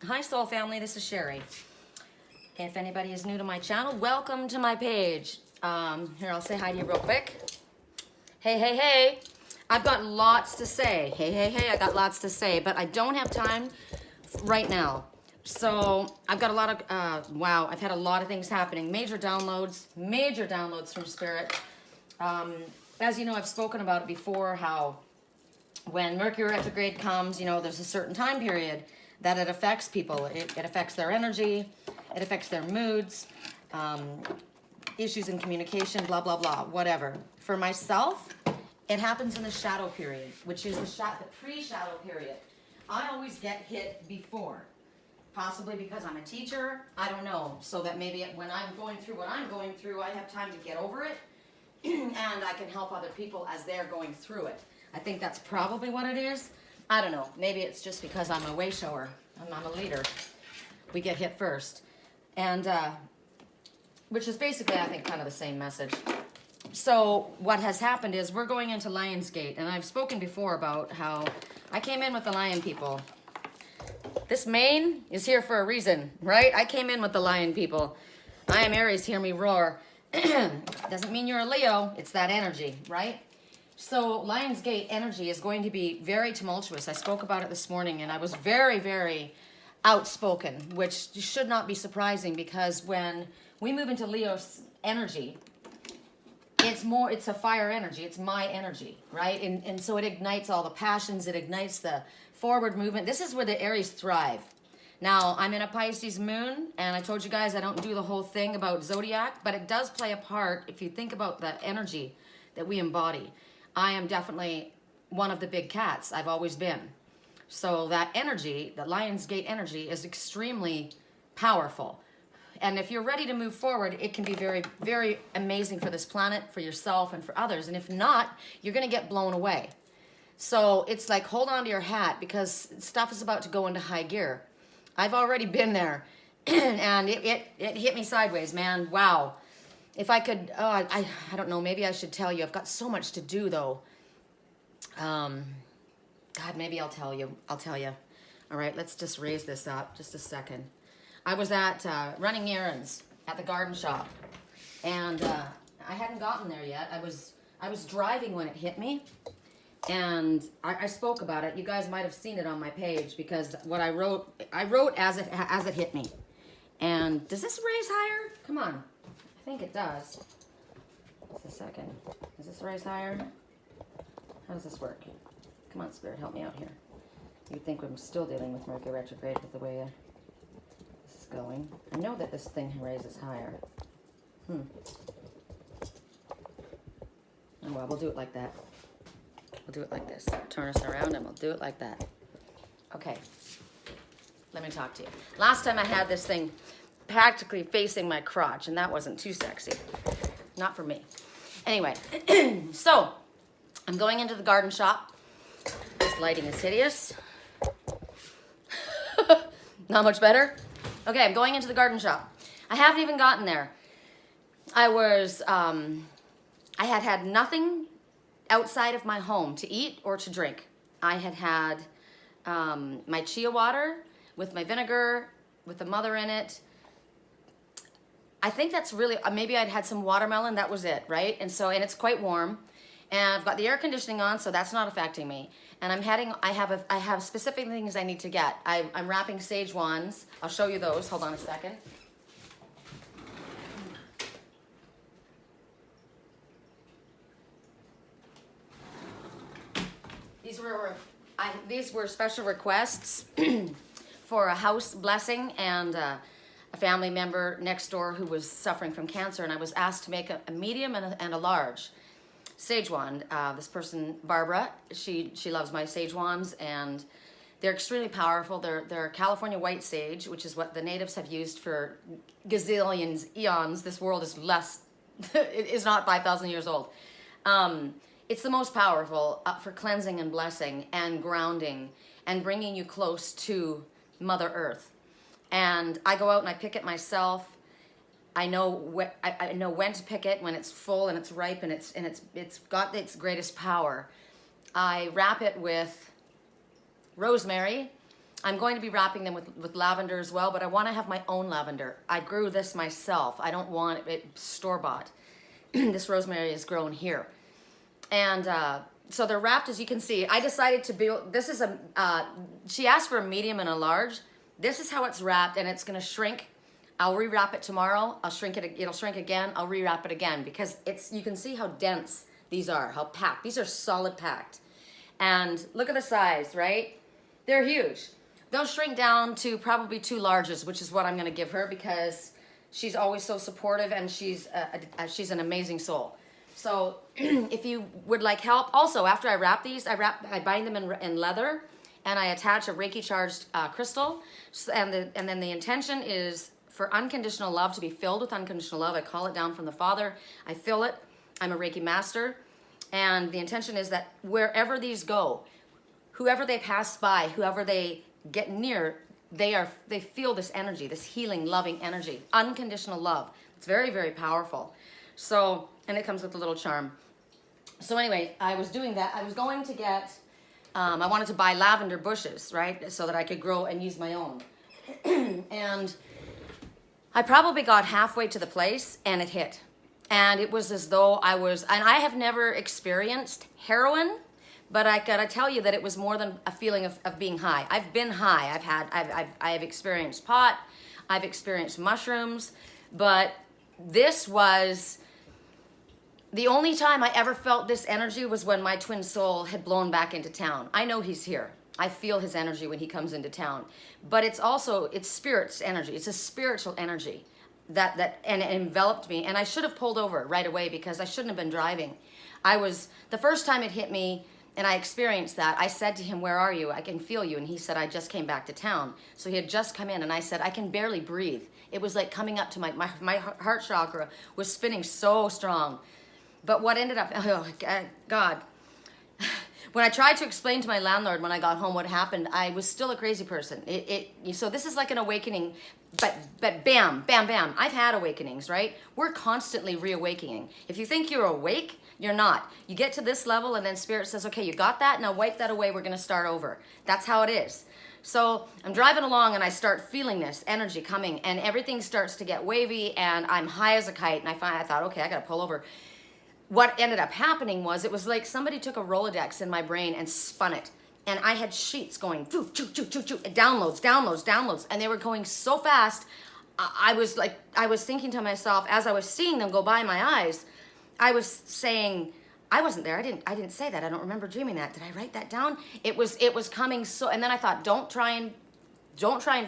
Hi Soul Family, this is Sherry. If anybody is new to my channel, welcome to my page. Here, I'll say hi to you real quick. Hey, hey, hey. I've got lots to say. Hey, hey, hey, I got lots to say, but I don't have time right now. So I've got a lot of, wow, I've had a lot of things happening. Major downloads from Spirit. As you know, I've spoken about it before, how when Mercury retrograde comes, you know, there's a certain time period that it affects people. It affects their energy, it affects their moods, issues in communication, blah, blah, blah, whatever. For myself, it happens in the shadow period, which is the pre-shadow period. I always get hit before, possibly because I'm a teacher, I don't know, so that maybe when I'm going through what I'm going through, I have time to get over it, and I can help other people as they're going through it. I think that's probably what it is. I don't know. Maybe it's just because I'm a way shower. I'm a leader. We get hit first. And, which is basically, I think, kind of the same message. So what has happened is we're going into Lionsgate. And I've spoken before about how I came in with the lion people. This mane is here for a reason, right? I came in with the lion people. I am Aries, hear me roar. Doesn't mean you're a Leo. It's that energy, right? So Lionsgate energy is going to be very tumultuous. I spoke about it this morning, and I was very, very outspoken, which should not be surprising, because when we move into Leo's energy, it's a fire energy. It's my energy, right? And so it ignites all the passions. It ignites the forward movement. This is where the Aries thrive. Now, I'm in a Pisces moon, and I told you guys I don't do the whole thing about zodiac, but it does play a part if you think about the energy that we embody. I am definitely one of the big cats. I've always been. So that energy, the Lionsgate energy, is extremely powerful. And if you're ready to move forward, it can be very, very amazing for this planet, for yourself, and for others. And if not, you're going to get blown away. So it's like, hold on to your hat, because stuff is about to go into high gear. I've already been there, and it hit me sideways, man. Wow. If I could, I don't know, maybe I should tell you. I've got so much to do, though. God, maybe I'll tell you. I'll tell you. All right, let's just raise this up just a second. I was at running errands at the garden shop, and I hadn't gotten there yet. I was driving when it hit me, and I spoke about it. You guys might have seen it on my page, because what I wrote as it hit me. And does this raise higher? Come on. I think it does. Just a second. Does this raise higher? How does this work? Come on, Spirit, help me out here. You'd think I'm still dealing with Mercury retrograde with the way this is going. I know that this thing raises higher. Oh, well, we'll do it like that. We'll do it like this. Turn us around and we'll do it like that. Okay. Let me talk to you. Last time I had this thing practically facing my crotch, and that wasn't too sexy. Not for me. Anyway, so I'm going into the garden shop. This lighting is hideous. Not much better. Okay, I'm going into the garden shop. I haven't even gotten there. I had nothing outside of my home to eat or to drink. I had my chia water with my vinegar, with the mother in it. I think that's really, maybe I'd had some watermelon, that was it, right? And it's quite warm, and I've got the air conditioning on, so that's not affecting me. And I have specific things I need to get. I'm wrapping sage wands. I'll show you those, hold on a second. These were special requests for a house blessing, and a family member next door who was suffering from cancer, and I was asked to make a medium and a large sage wand. This person, Barbara, she loves my sage wands, and they're extremely powerful. They're California white sage, which is what the natives have used for gazillions, eons. This world is it is not 5,000 years old. It's the most powerful for cleansing and blessing and grounding and bringing you close to Mother Earth. And I go out and I pick it myself. I know when to pick it, when it's full and it's ripe and it's got its greatest power. I wrap it with rosemary, I'm going to be wrapping them with lavender as well, but I want to have my own lavender. I grew this myself. I don't want it store-bought. This rosemary is grown here. And so they're wrapped, as you can see. I decided to build, this is she asked for a medium and a large. This is how it's wrapped, and it's going to shrink. I'll rewrap it tomorrow. I'll shrink it, it'll shrink again. I'll rewrap it again because you can see how dense these are, how packed. These are solid packed. And look at the size, right? They're huge. They'll shrink down to probably 2 larges, which is what I'm going to give her because she's always so supportive and she's an amazing soul. So if you would like help, also after I wrap these, I bind them in leather and I attach a Reiki charged crystal. And then the intention is for unconditional love to be filled with unconditional love. I call it down from the Father. I fill it. I'm a Reiki master. And the intention is that wherever these go, whoever they pass by, whoever they get near, they feel this energy, this healing, loving energy, unconditional love. It's very, very powerful. So, and it comes with a little charm. So anyway, I was doing that. I was going to get, I wanted to buy lavender bushes, right? So that I could grow and use my own. And I probably got halfway to the place and it hit. And it was as though and I have never experienced heroin, but I gotta tell you that it was more than a feeling of being high. I've been high. I've experienced pot. I've experienced mushrooms, but this was the only time I ever felt this energy was when my twin soul had blown back into town. I know he's here. I feel his energy when he comes into town, but it's spirit's energy. It's a spiritual energy that and it enveloped me. And I should have pulled over right away because I shouldn't have been driving. The first time it hit me and I experienced that, I said to him, "Where are you? I can feel you." And he said, "I just came back to town." So he had just come in and I said, "I can barely breathe." It was like coming up to my heart chakra was spinning so strong. But what ended up, oh God. When I tried to explain to my landlord when I got home what happened, I was still a crazy person. So this is like an awakening, but bam, bam, bam. I've had awakenings, right? We're constantly reawakening. If you think you're awake, you're not. You get to this level and then Spirit says, "Okay, you got that? Now wipe that away. We're going to start over." That's how it is. So I'm driving along and I start feeling this energy coming and everything starts to get wavy and I'm high as a kite. And I thought, okay, I got to pull over. What ended up happening was it was like somebody took a Rolodex in my brain and spun it. And I had sheets going, choo, choo, choo, choo, choo, downloads, downloads, downloads. And they were going so fast. I was thinking to myself, as I was seeing them go by my eyes, I was saying, I wasn't there. I didn't say that. I don't remember dreaming that. Did I write that down? It was coming so, and then I thought, don't try and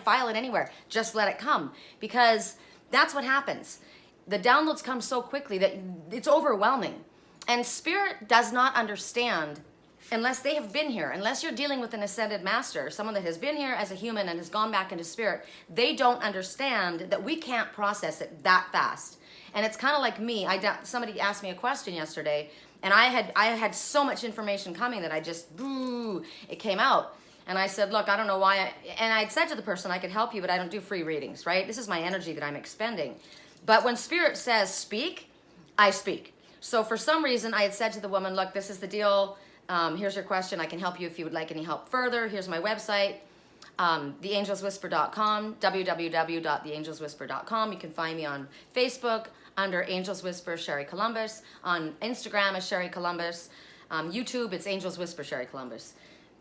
file it anywhere. Just let it come. Because that's what happens. The downloads come so quickly that it's overwhelming. And Spirit does not understand unless they have been here. Unless you're dealing with an ascended master, someone that has been here as a human and has gone back into spirit, they don't understand that we can't process it that fast. And it's kind of like me. Somebody asked me a question yesterday, and I had so much information coming that I just, it came out. And I said, look, I don't know why. And I'd said to the person, I could help you, but I don't do free readings, right? This is my energy that I'm expending. But when Spirit says speak, I speak. So for some reason, I had said to the woman, look, this is the deal. Here's your question. I can help you if you would like any help further. Here's my website, theangelswhisper.com, www.theangelswhisper.com. You can find me on Facebook under Angels Whisper Sherry Columbus, on Instagram as Sherry Columbus, YouTube, it's Angels Whisper Sherry Columbus.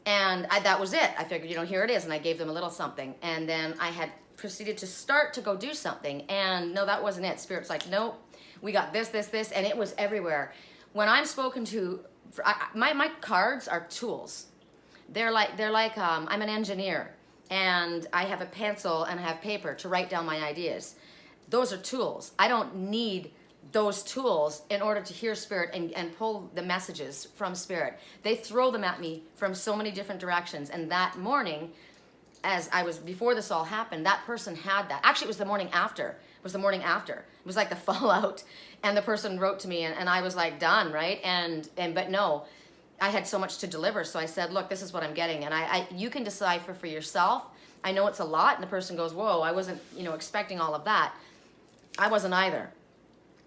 And that was it. I figured, here it is. And I gave them a little something. And then I had proceeded to start to go do something. And no, that wasn't it. Spirit's like, nope, we got this, this, this. And it was everywhere. When I'm spoken to, my cards are tools. They're like I'm an engineer. And I have a pencil and I have paper to write down my ideas. Those are tools. I don't need those tools in order to hear Spirit and pull the messages from Spirit. They throw them at me from so many different directions. And that morning, before this all happened, that person had that. Actually, it was the morning after. It was like the fallout. And the person wrote to me and I was like, done, right? But no, I had so much to deliver. So I said, look, this is what I'm getting. And you can decipher for yourself. I know it's a lot. And the person goes, whoa, I wasn't, expecting all of that. I wasn't either.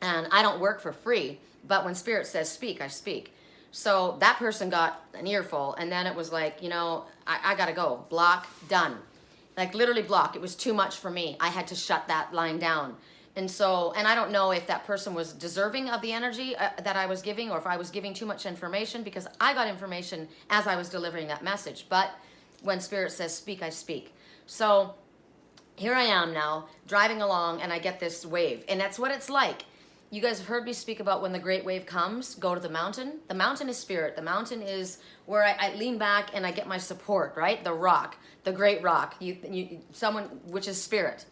And I don't work for free. But when Spirit says speak, I speak. So that person got an earful, and then it was like, you know, I gotta go. Block, done. Like literally block. It was too much for me. I had to shut that line down. And so, and I don't know if that person was deserving of the energy that I was giving, or if I was giving too much information, because I got information as I was delivering that message. But when Spirit says speak, I speak. So here I am now driving along, and I get this wave, and that's what it's like. You guys have heard me speak about when the great wave comes, go to the mountain. The mountain is spirit. The mountain is where I lean back and I get my support, right? The rock, the great rock, someone, which is spirit.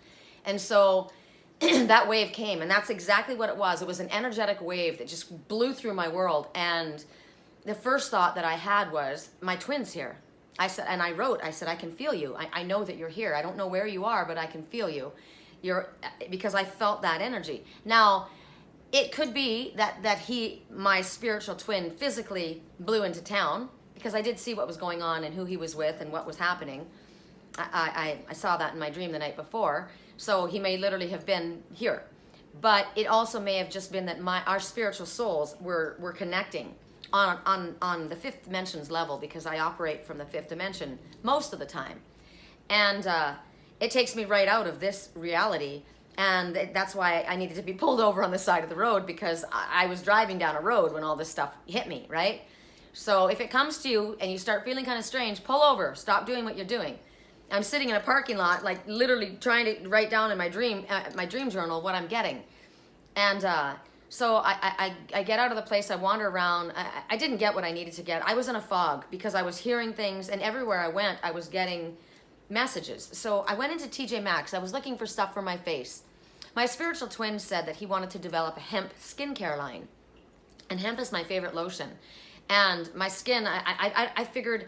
And so that wave came, and that's exactly what it was. It was an energetic wave that just blew through my world. And the first thought that I had was, my twin's here. I said, and I wrote, I said, I can feel you. I know that you're here. I don't know where you are, but I can feel you. Because I felt that energy. Now, it could be that my spiritual twin, physically blew into town, because I did see what was going on and who he was with and what was happening. I saw that in my dream the night before. So he may literally have been here. But it also may have just been that our spiritual souls were connecting on the fifth dimensions level, because I operate from the fifth dimension most of the time. And it takes me right out of this reality. And that's why I needed to be pulled over on the side of the road, because I was driving down a road when all this stuff hit me, right? So if it comes to you and you start feeling kind of strange, pull over, stop doing what you're doing. I'm sitting in a parking lot, like literally trying to write down in my dream journal what I'm getting. And so I get out of the place, I wander around. I didn't get what I needed to get. I was in a fog because I was hearing things, and everywhere I went, I was getting messages. So I went into TJ Maxx. I was looking for stuff for my face. My spiritual twin said that he wanted to develop a hemp skincare line. And hemp is my favorite lotion. And my skin, I figured,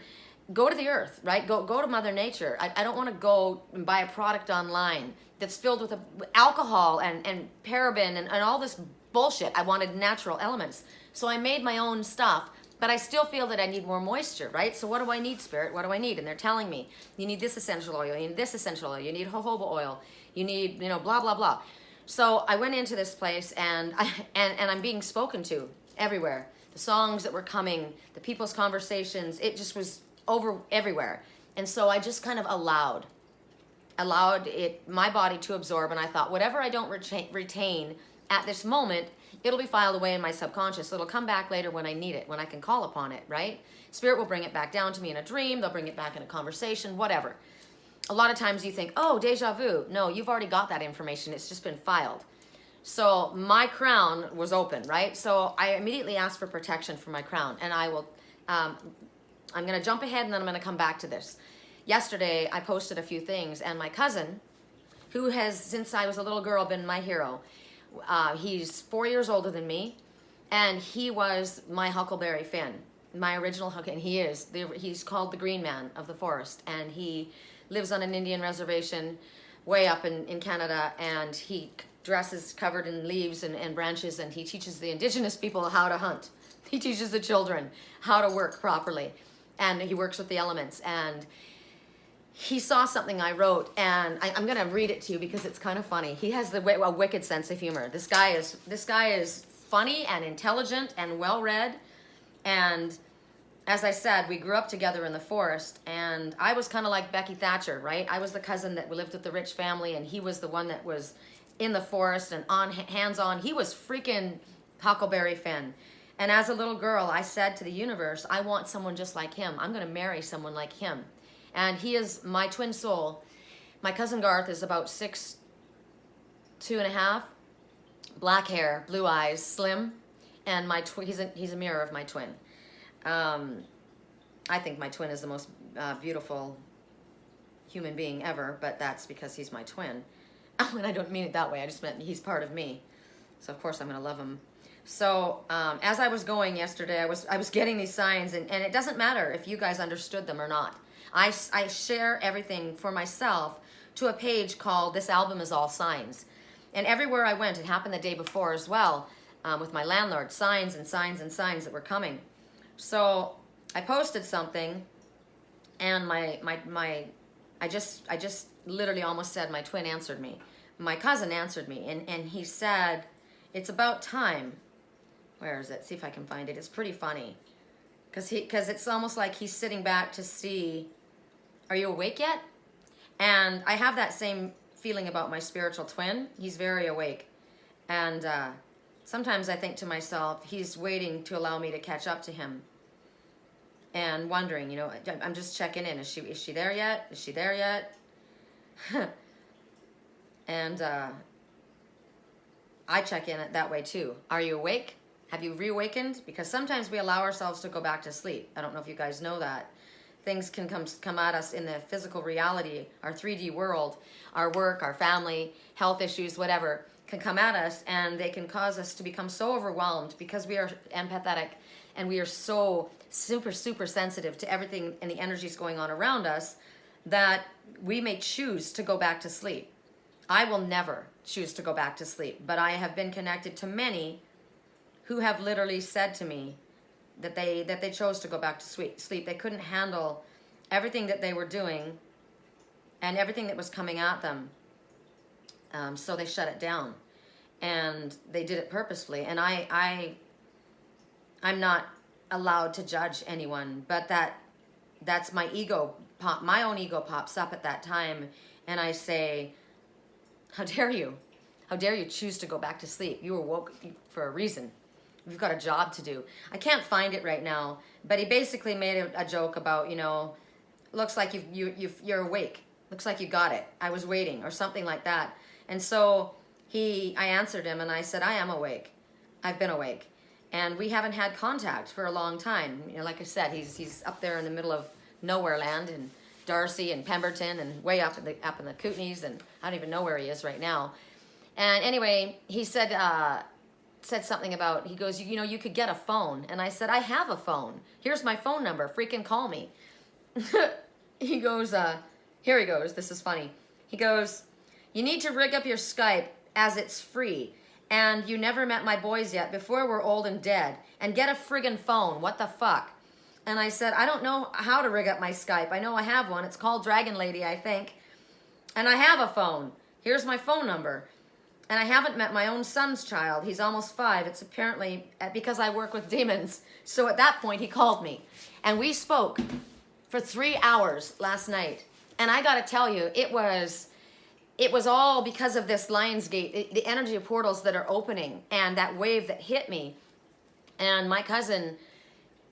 go to the earth, right? Go to Mother Nature. I don't want to go and buy a product online that's filled with alcohol and paraben and all this bullshit. I wanted natural elements. So I made my own stuff. But I still feel that I need more moisture, right? So what do I need, Spirit? What do I need? And they're telling me, you need this essential oil, you need this essential oil, you need jojoba oil, you need, blah, blah, blah. So I went into this place, and I'm being spoken to everywhere. The songs that were coming, the people's conversations, it just was over everywhere. And so I just kind of allowed my body to absorb, and I thought, whatever I don't retain at this moment, it'll be filed away in my subconscious. It'll come back later when I need it, when I can call upon it, right? Spirit will bring it back down to me in a dream. They'll bring it back in a conversation, whatever. A lot of times you think, oh, deja vu. No, you've already got that information. It's just been filed. So my crown was open, right? So I immediately asked for protection for my crown. And I will, I'm going to jump ahead, and then I'm going to come back to this. Yesterday, I posted a few things, and my cousin, who has, since I was a little girl, been my hero. He's 4 years older than me, and he was my Huckleberry Finn, my original Huck, and he's called the Green Man of the Forest, and he lives on an Indian reservation way up in Canada, and he dresses covered in leaves and branches, and he teaches the indigenous people how to hunt. He teaches the children how to work properly, and he works with the elements. And he saw something I wrote, and I'm going to read it to you because it's kind of funny. He has a wicked sense of humor. This guy is funny and intelligent and well-read. And as I said, we grew up together in the forest, and I was kind of like Becky Thatcher, right? I was the cousin that lived with the rich family, and he was the one that was in the forest and hands-on. He was freaking Huckleberry Finn. And as a little girl, I said to the universe, I want someone just like him. I'm going to marry someone like him. And he is my twin soul. My cousin Garth is about 6'2.5", black hair, blue eyes, slim, and he's a mirror of my twin. I think my twin is the most beautiful human being ever, but that's because he's my twin. And I don't mean it that way. I just meant he's part of me. So of course I'm going to love him. So as I was going yesterday, I was getting these signs, and it doesn't matter if you guys understood them or not. I share everything for myself to a page called This Album Is All Signs. And everywhere I went, it happened the day before as well, with my landlord, signs and signs and signs that were coming. So I posted something, and I just literally almost said my twin answered me. My cousin answered me, and he said, it's about time. Where is it? See if I can find it. It's pretty funny. because it's almost like he's sitting back to see, are you awake yet? And I have that same feeling about my spiritual twin. He's very awake. And sometimes I think to myself, he's waiting to allow me to catch up to him. And wondering, you know, I'm just checking in. Is she there yet? Is she there yet? And I check in that way too. Are you awake? Have you reawakened? Because sometimes we allow ourselves to go back to sleep. I don't know if you guys know that. Things can come at us in the physical reality, our 3D world, our work, our family, health issues, whatever, can come at us, and they can cause us to become so overwhelmed because we are empathetic and we are so super, super sensitive to everything and the energies going on around us that we may choose to go back to sleep. I will never choose to go back to sleep, but I have been connected to many who have literally said to me that they chose to go back to sleep. They couldn't handle everything that they were doing and everything that was coming at them. So they shut it down, and they did it purposefully. And I'm not allowed to judge anyone, but that's my ego pop. My own ego pops up at that time, and I say, how dare you? How dare you choose to go back to sleep? You were woke for a reason. We've got a job to do. I can't find it right now, but he basically made a joke about, you know, looks like you're awake. Looks like you got it. I was waiting, or something like that. And so I answered him and I said, I am awake. I've been awake. And we haven't had contact for a long time. You know, like I said, he's up there in the middle of nowhere land in Darcy and Pemberton and way up in the Kootenays, and I don't even know where he is right now. And anyway, he said something about, he goes, you know, you could get a phone. And I said, I have a phone. Here's my phone number. Freaking call me. He goes, here he goes. This is funny. He goes, you need to rig up your Skype as it's free. And you never met my boys yet before we're old and dead. And get a friggin' phone. What the fuck? And I said, I don't know how to rig up my Skype. I know I have one. It's called Dragon Lady, I think. And I have a phone. Here's my phone number. And I haven't met my own son's child. He's almost 5. It's apparently because I work with demons. So at that point, he called me. And we spoke for 3 hours last night. And I got to tell you, it was all because of this Lion's Gate, the energy of portals that are opening, and that wave that hit me. And my cousin,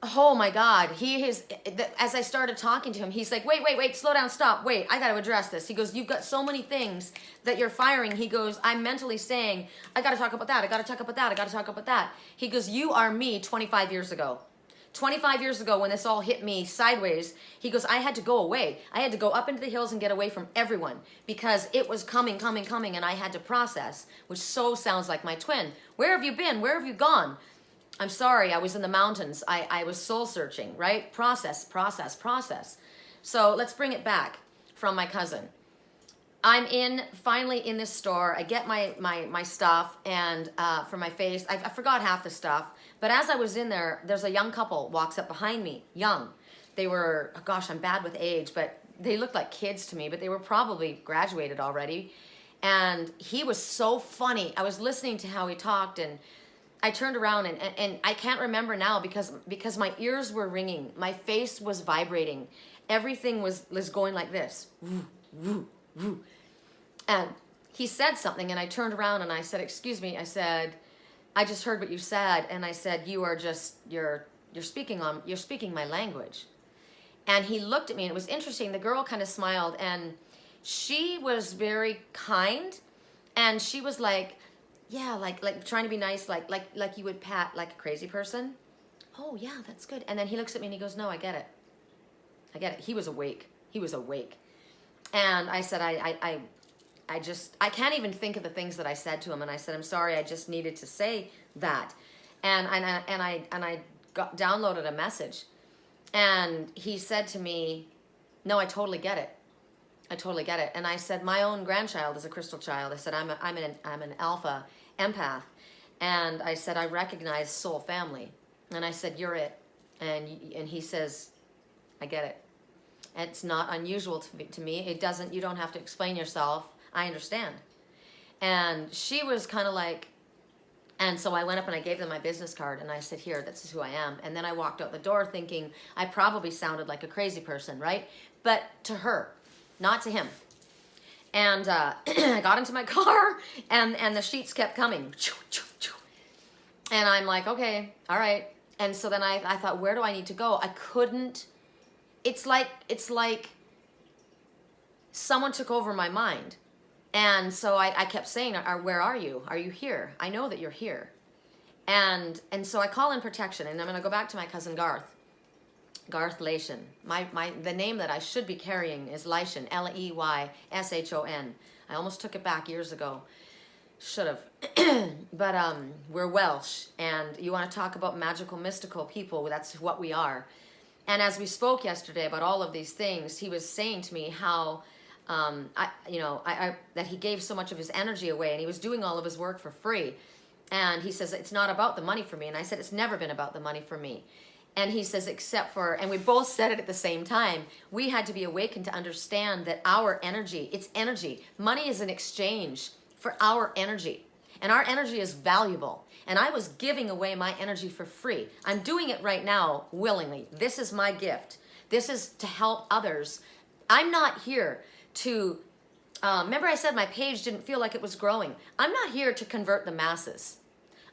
oh my God, as I started talking to him, he's like, wait, slow down, stop, wait, I got to address this. He goes, you've got so many things that you're firing. He goes, I'm mentally saying, I got to talk about that, I got to talk about that, I got to talk about that. He goes, you are me 25 years ago. 25 years ago when this all hit me sideways, he goes, I had to go away. I had to go up into the hills and get away from everyone because it was coming, and I had to process, which so sounds like my twin. Where have you been? Where have you gone? I'm sorry, I was in the mountains. I was soul searching, right? Process. So let's bring it back from my cousin. I'm finally in this store. I get my stuff and for my face. I forgot half the stuff. But as I was in there, there's a young couple walks up behind me, young. They were, oh gosh, I'm bad with age, but they looked like kids to me, but they were probably graduated already. And he was so funny. I was listening to how he talked, and I turned around and I can't remember now because my ears were ringing. My face was vibrating. Everything was going like this. Woo, woo, woo. And he said something, and I turned around and I said, excuse me, I said, I just heard what you said, and I said, you're speaking my language. And he looked at me, and it was interesting. The girl kind of smiled, and she was very kind, and she was like, yeah, like trying to be nice, like you would pat like a crazy person. Oh yeah, that's good. And then he looks at me and he goes, no, I get it. He was awake. And I said, I can't even think of the things that I said to him. And I said, I'm sorry, I just needed to say that. And I downloaded a message. And he said to me, no, I totally get it. And I said, my own grandchild is a crystal child. I said, I'm an alpha empath. And I said, I recognize soul family. And I said, you're it. And he says, I get it. It's not unusual to me. You don't have to explain yourself. I understand. And she was kind of like, And so I went up and I gave them my business card and I said, here, this is who I am. And then I walked out the door thinking I probably sounded like a crazy person, right? But to her, not to him. And I got into my car and the sheets kept coming. And I'm like, okay, all right. And so then I thought, where do I need to go? I couldn't, it's like someone took over my mind. And so I kept saying, where are you? Are you here? I know that you're here. And so I call in protection, and I'm going to go back to my cousin Garth Lation. The name that I should be carrying is Leyshon, Leyshon. I almost took it back years ago. Should have. But we're Welsh, and you want to talk about magical, mystical people, that's what we are. And as we spoke yesterday about all of these things, he was saying to me how that he gave so much of his energy away, and he was doing all of his work for free. And he says, it's not about the money for me. And I said, it's never been about the money for me. And he says, except for, and we both said it at the same time, we had to be awakened to understand that our energy, it's energy. Money is an exchange for our energy. And our energy is valuable. And I was giving away my energy for free. I'm doing it right now willingly. This is my gift. This is to help others. I'm not here to, remember I said my page didn't feel like it was growing. I'm not here to convert the masses.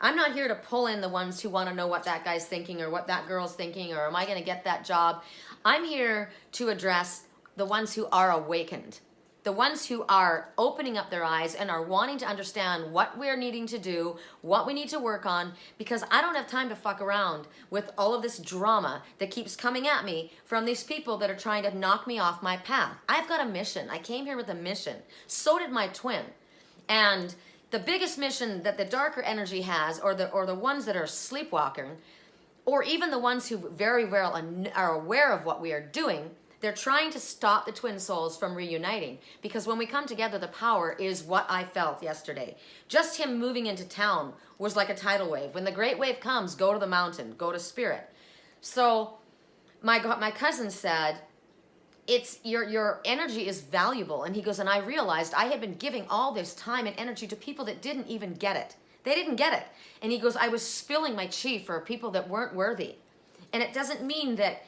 I'm not here to pull in the ones who want to know what that guy's thinking or what that girl's thinking or am I going to get that job. I'm here to address the ones who are awakened. The ones who are opening up their eyes and are wanting to understand what we're needing to do, what we need to work on, because I don't have time to fuck around with all of this drama that keeps coming at me from these people that are trying to knock me off my path. I've got a mission. I came here with a mission. So did my twin. And the biggest mission that the darker energy has, or the ones that are sleepwalking, or even the ones who very well are aware of what we are doing, they're trying to stop the twin souls from reuniting, because when we come together, the power is what I felt yesterday. Just him moving into town was like a tidal wave. When the great wave comes, go to the mountain, go to spirit. So my cousin said, it's your energy is valuable. And he goes, and I realized I had been giving all this time and energy to people that didn't even get it. They didn't get it. And he goes, I was spilling my chi for people that weren't worthy. And it doesn't mean that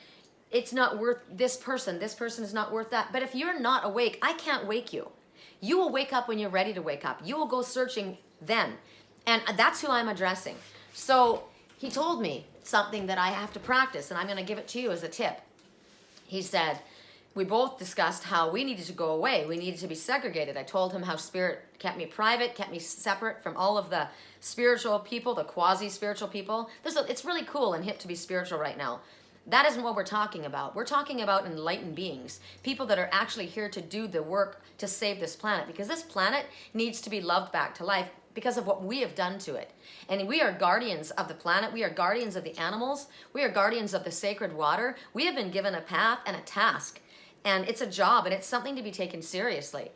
it's not worth this person is not worth that. But if you're not awake, I can't wake you. You will wake up when you're ready to wake up. You will go searching then. And that's who I'm addressing. So he told me something that I have to practice, and I'm going to give it to you as a tip. He said, we both discussed how we needed to go away. We needed to be segregated. I told him how spirit kept me private, kept me separate from all of the spiritual people, the quasi-spiritual people. It's really cool and hip to be spiritual right now. That isn't what we're talking about. We're talking about enlightened beings, people that are actually here to do the work to save this planet, because this planet needs to be loved back to life because of what we have done to it. And we are guardians of the planet. We are guardians of the animals. We are guardians of the sacred water. We have been given a path and a task, and it's a job, and it's something to be taken seriously.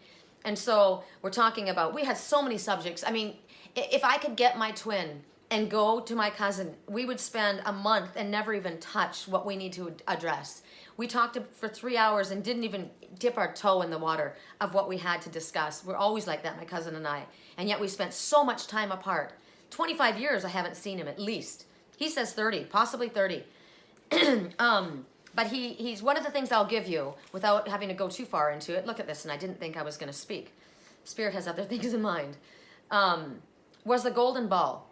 And so we're talking about, we had so many subjects. I mean, if I could get my twin and go to my cousin, we would spend a month and never even touch what we need to address. We talked for 3 hours and didn't even dip our toe in the water of what we had to discuss. We're always like that, my cousin and I. And yet we spent so much time apart. 25 years I haven't seen him, at least. He says 30, possibly 30. But he's one of the things I'll give you without having to go too far into it. Look at this, and I didn't think I was going to speak. Spirit has other things in mind. Was the golden ball.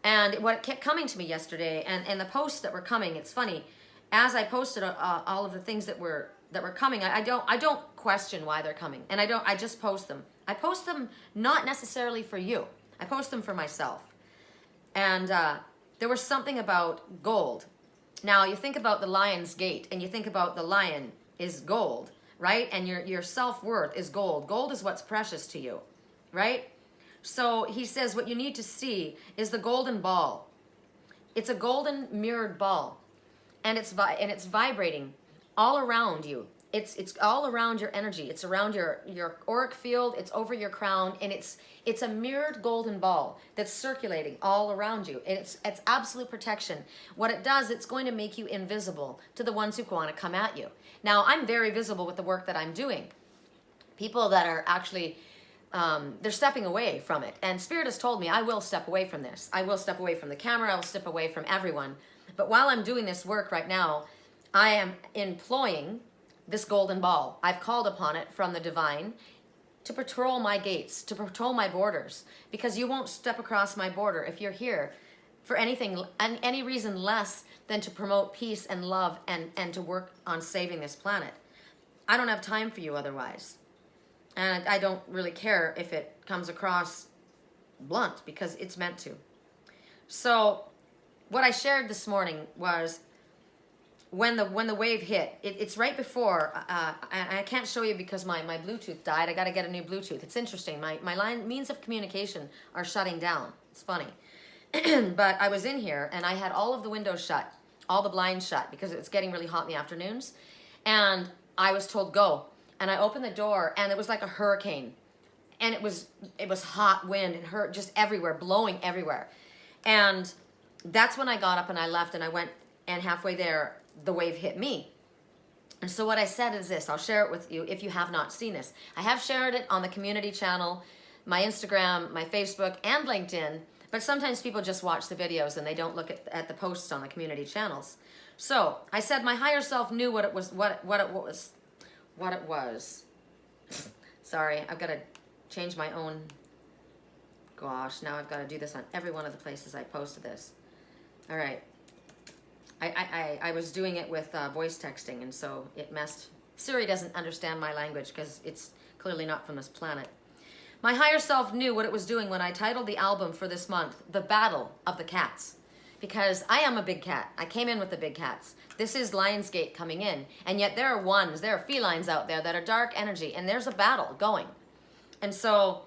And what kept coming to me yesterday, and the posts that were coming, it's funny, as I posted all of the things that were coming, I don't question why they're coming, and I just post them. I post them not necessarily for you. I post them for myself. And there was something about gold. Now you think about the lion's gate, and you think about the lion is gold, right? And your self-worth is gold. Gold is what's precious to you, right? So he says what you need to see is the golden ball. It's a golden mirrored ball, and it's vibrating all around you. It's all around your energy. It's around your auric field. It's over your crown, and it's a mirrored golden ball that's circulating all around you. And it's absolute protection. What it does, it's going to make you invisible to the ones who want to come at you. Now, I'm very visible with the work that I'm doing. People that are actually they're stepping away from it. And Spirit has told me, I will step away from this. I will step away from the camera. I will step away from everyone. But while I'm doing this work right now, I am employing this golden ball. I've called upon it from the divine to patrol my gates, to patrol my borders, because you won't step across my border if you're here for anything, and any reason less than to promote peace and love and to work on saving this planet. I don't have time for you otherwise. And I don't really care if it comes across blunt, because it's meant to. So what I shared this morning was when the wave hit, it's right before, I can't show you because my Bluetooth died. I got to get a new Bluetooth. It's interesting. My means of communication are shutting down. It's funny. But I was in here and I had all of the windows shut, all the blinds shut, because it's getting really hot in the afternoons. And I was told go. And I opened the door and it was like a hurricane. And it was hot wind and hurt just everywhere, blowing everywhere. And that's when I got up and I left and I went, and halfway there, the wave hit me. And so what I said is this, I'll share it with you if you have not seen this. I have shared it on the community channel, my Instagram, my Facebook, and LinkedIn, but sometimes people just watch the videos and they don't look at the posts on the community channels. So I said my higher self knew what it was. Sorry, I've got to change my own. Gosh, now I've got to do this on every one of the places I posted this. All right. I was doing it with voice texting, and so it messed. Siri doesn't understand my language because it's clearly not from this planet. My higher self knew what it was doing when I titled the album for this month, The Battle of the Cats. Because I am a big cat. I came in with the big cats. This is Lionsgate coming in. And yet there are felines out there that are dark energy, and there's a battle going. And so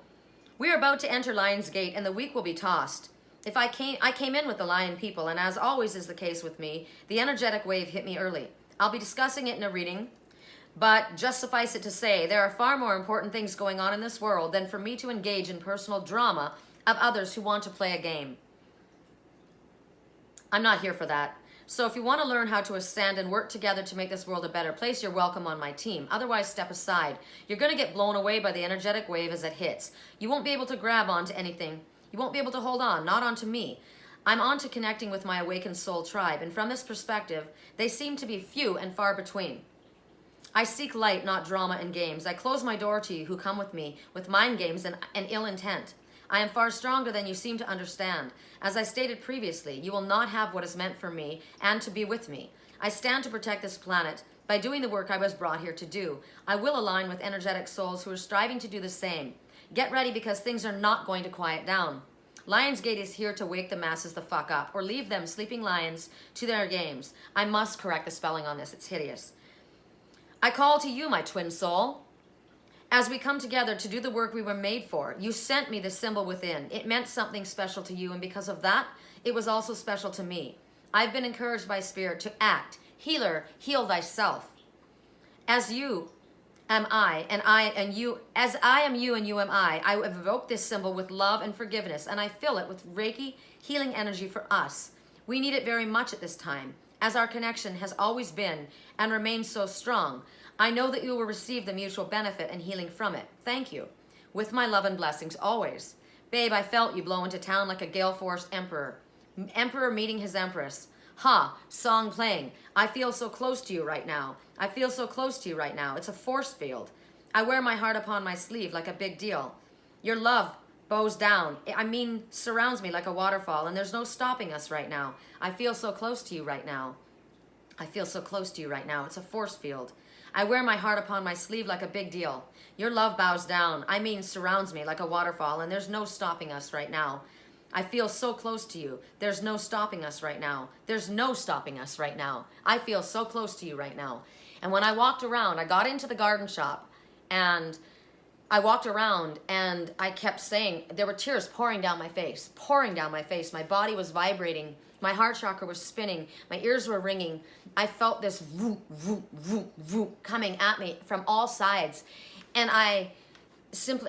we're about to enter Lionsgate, and the week will be tossed. I came in with the lion people, and as always is the case with me, the energetic wave hit me early. I'll be discussing it in a reading, but just suffice it to say, there are far more important things going on in this world than for me to engage in personal drama of others who want to play a game. I'm not here for that. So if you want to learn how to ascend and work together to make this world a better place, you're welcome on my team. Otherwise, step aside. You're going to get blown away by the energetic wave as it hits. You won't be able to grab onto anything. You won't be able to hold on, not onto me. I'm on to connecting with my awakened soul tribe, and from this perspective, they seem to be few and far between. I seek light, not drama and games. I close my door to you who come with me with mind games and ill intent. I am far stronger than you seem to understand. As I stated previously, you will not have what is meant for me and to be with me. I stand to protect this planet by doing the work I was brought here to do. I will align with energetic souls who are striving to do the same. Get ready because things are not going to quiet down. Lionsgate is here to wake the masses the fuck up or leave them sleeping lions to their games. I must correct the spelling on this. It's hideous. I call to you, my twin soul. As we come together to do the work we were made for, you sent me the symbol within. It meant something special to you, and because of that, it was also special to me. I've been encouraged by Spirit to act. Healer, heal thyself. As you am I, and I and you, as I am you and you am I have evoked this symbol with love and forgiveness, and I fill it with Reiki healing energy for us. We need it very much at this time, as our connection has always been and remains so strong. I know that you will receive the mutual benefit and healing from it. Thank you. With my love and blessings, always. Babe, I felt you blow into town like a gale-forced emperor. Emperor meeting his empress. Ha, song playing. I feel so close to you right now. I feel so close to you right now. It's a force field. I wear my heart upon my sleeve like a big deal. Your love bows down. Surrounds me like a waterfall, and there's no stopping us right now. I feel so close to you right now. I feel so close to you right now. It's a force field. I wear my heart upon my sleeve like a big deal. Your love bows down. Surrounds me like a waterfall, and there's no stopping us right now. I feel so close to you. There's no stopping us right now. There's no stopping us right now. I feel so close to you right now. And when I walked around, I got into the garden shop, and I walked around, and I kept saying, there were tears pouring down my face, pouring down my face. My body was vibrating. My heart chakra was spinning. My ears were ringing. I felt this whoop, whoop, whoop, whoop coming at me from all sides. And I sent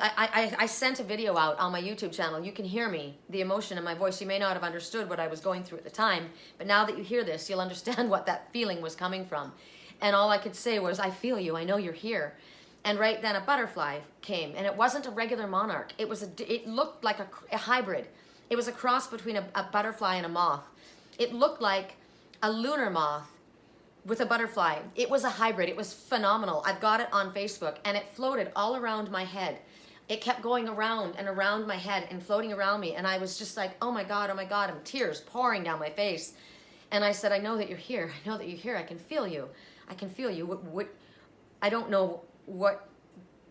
a video out on my YouTube channel. You can hear me, the emotion in my voice. You may not have understood what I was going through at the time, but now that you hear this, you'll understand what that feeling was coming from. And all I could say was, I feel you. I know you're here. And right then a butterfly came, and it wasn't a regular monarch. It looked like a hybrid. It was a cross between a butterfly and a moth. It looked like a lunar moth with a butterfly. It was a hybrid. It was phenomenal. I've got it on Facebook, and it floated all around my head. It kept going around and around my head and floating around me, and I was just like, oh my God, and tears pouring down my face. And I said, I know that you're here. I know that you're here. I can feel you. I can feel you. I don't know what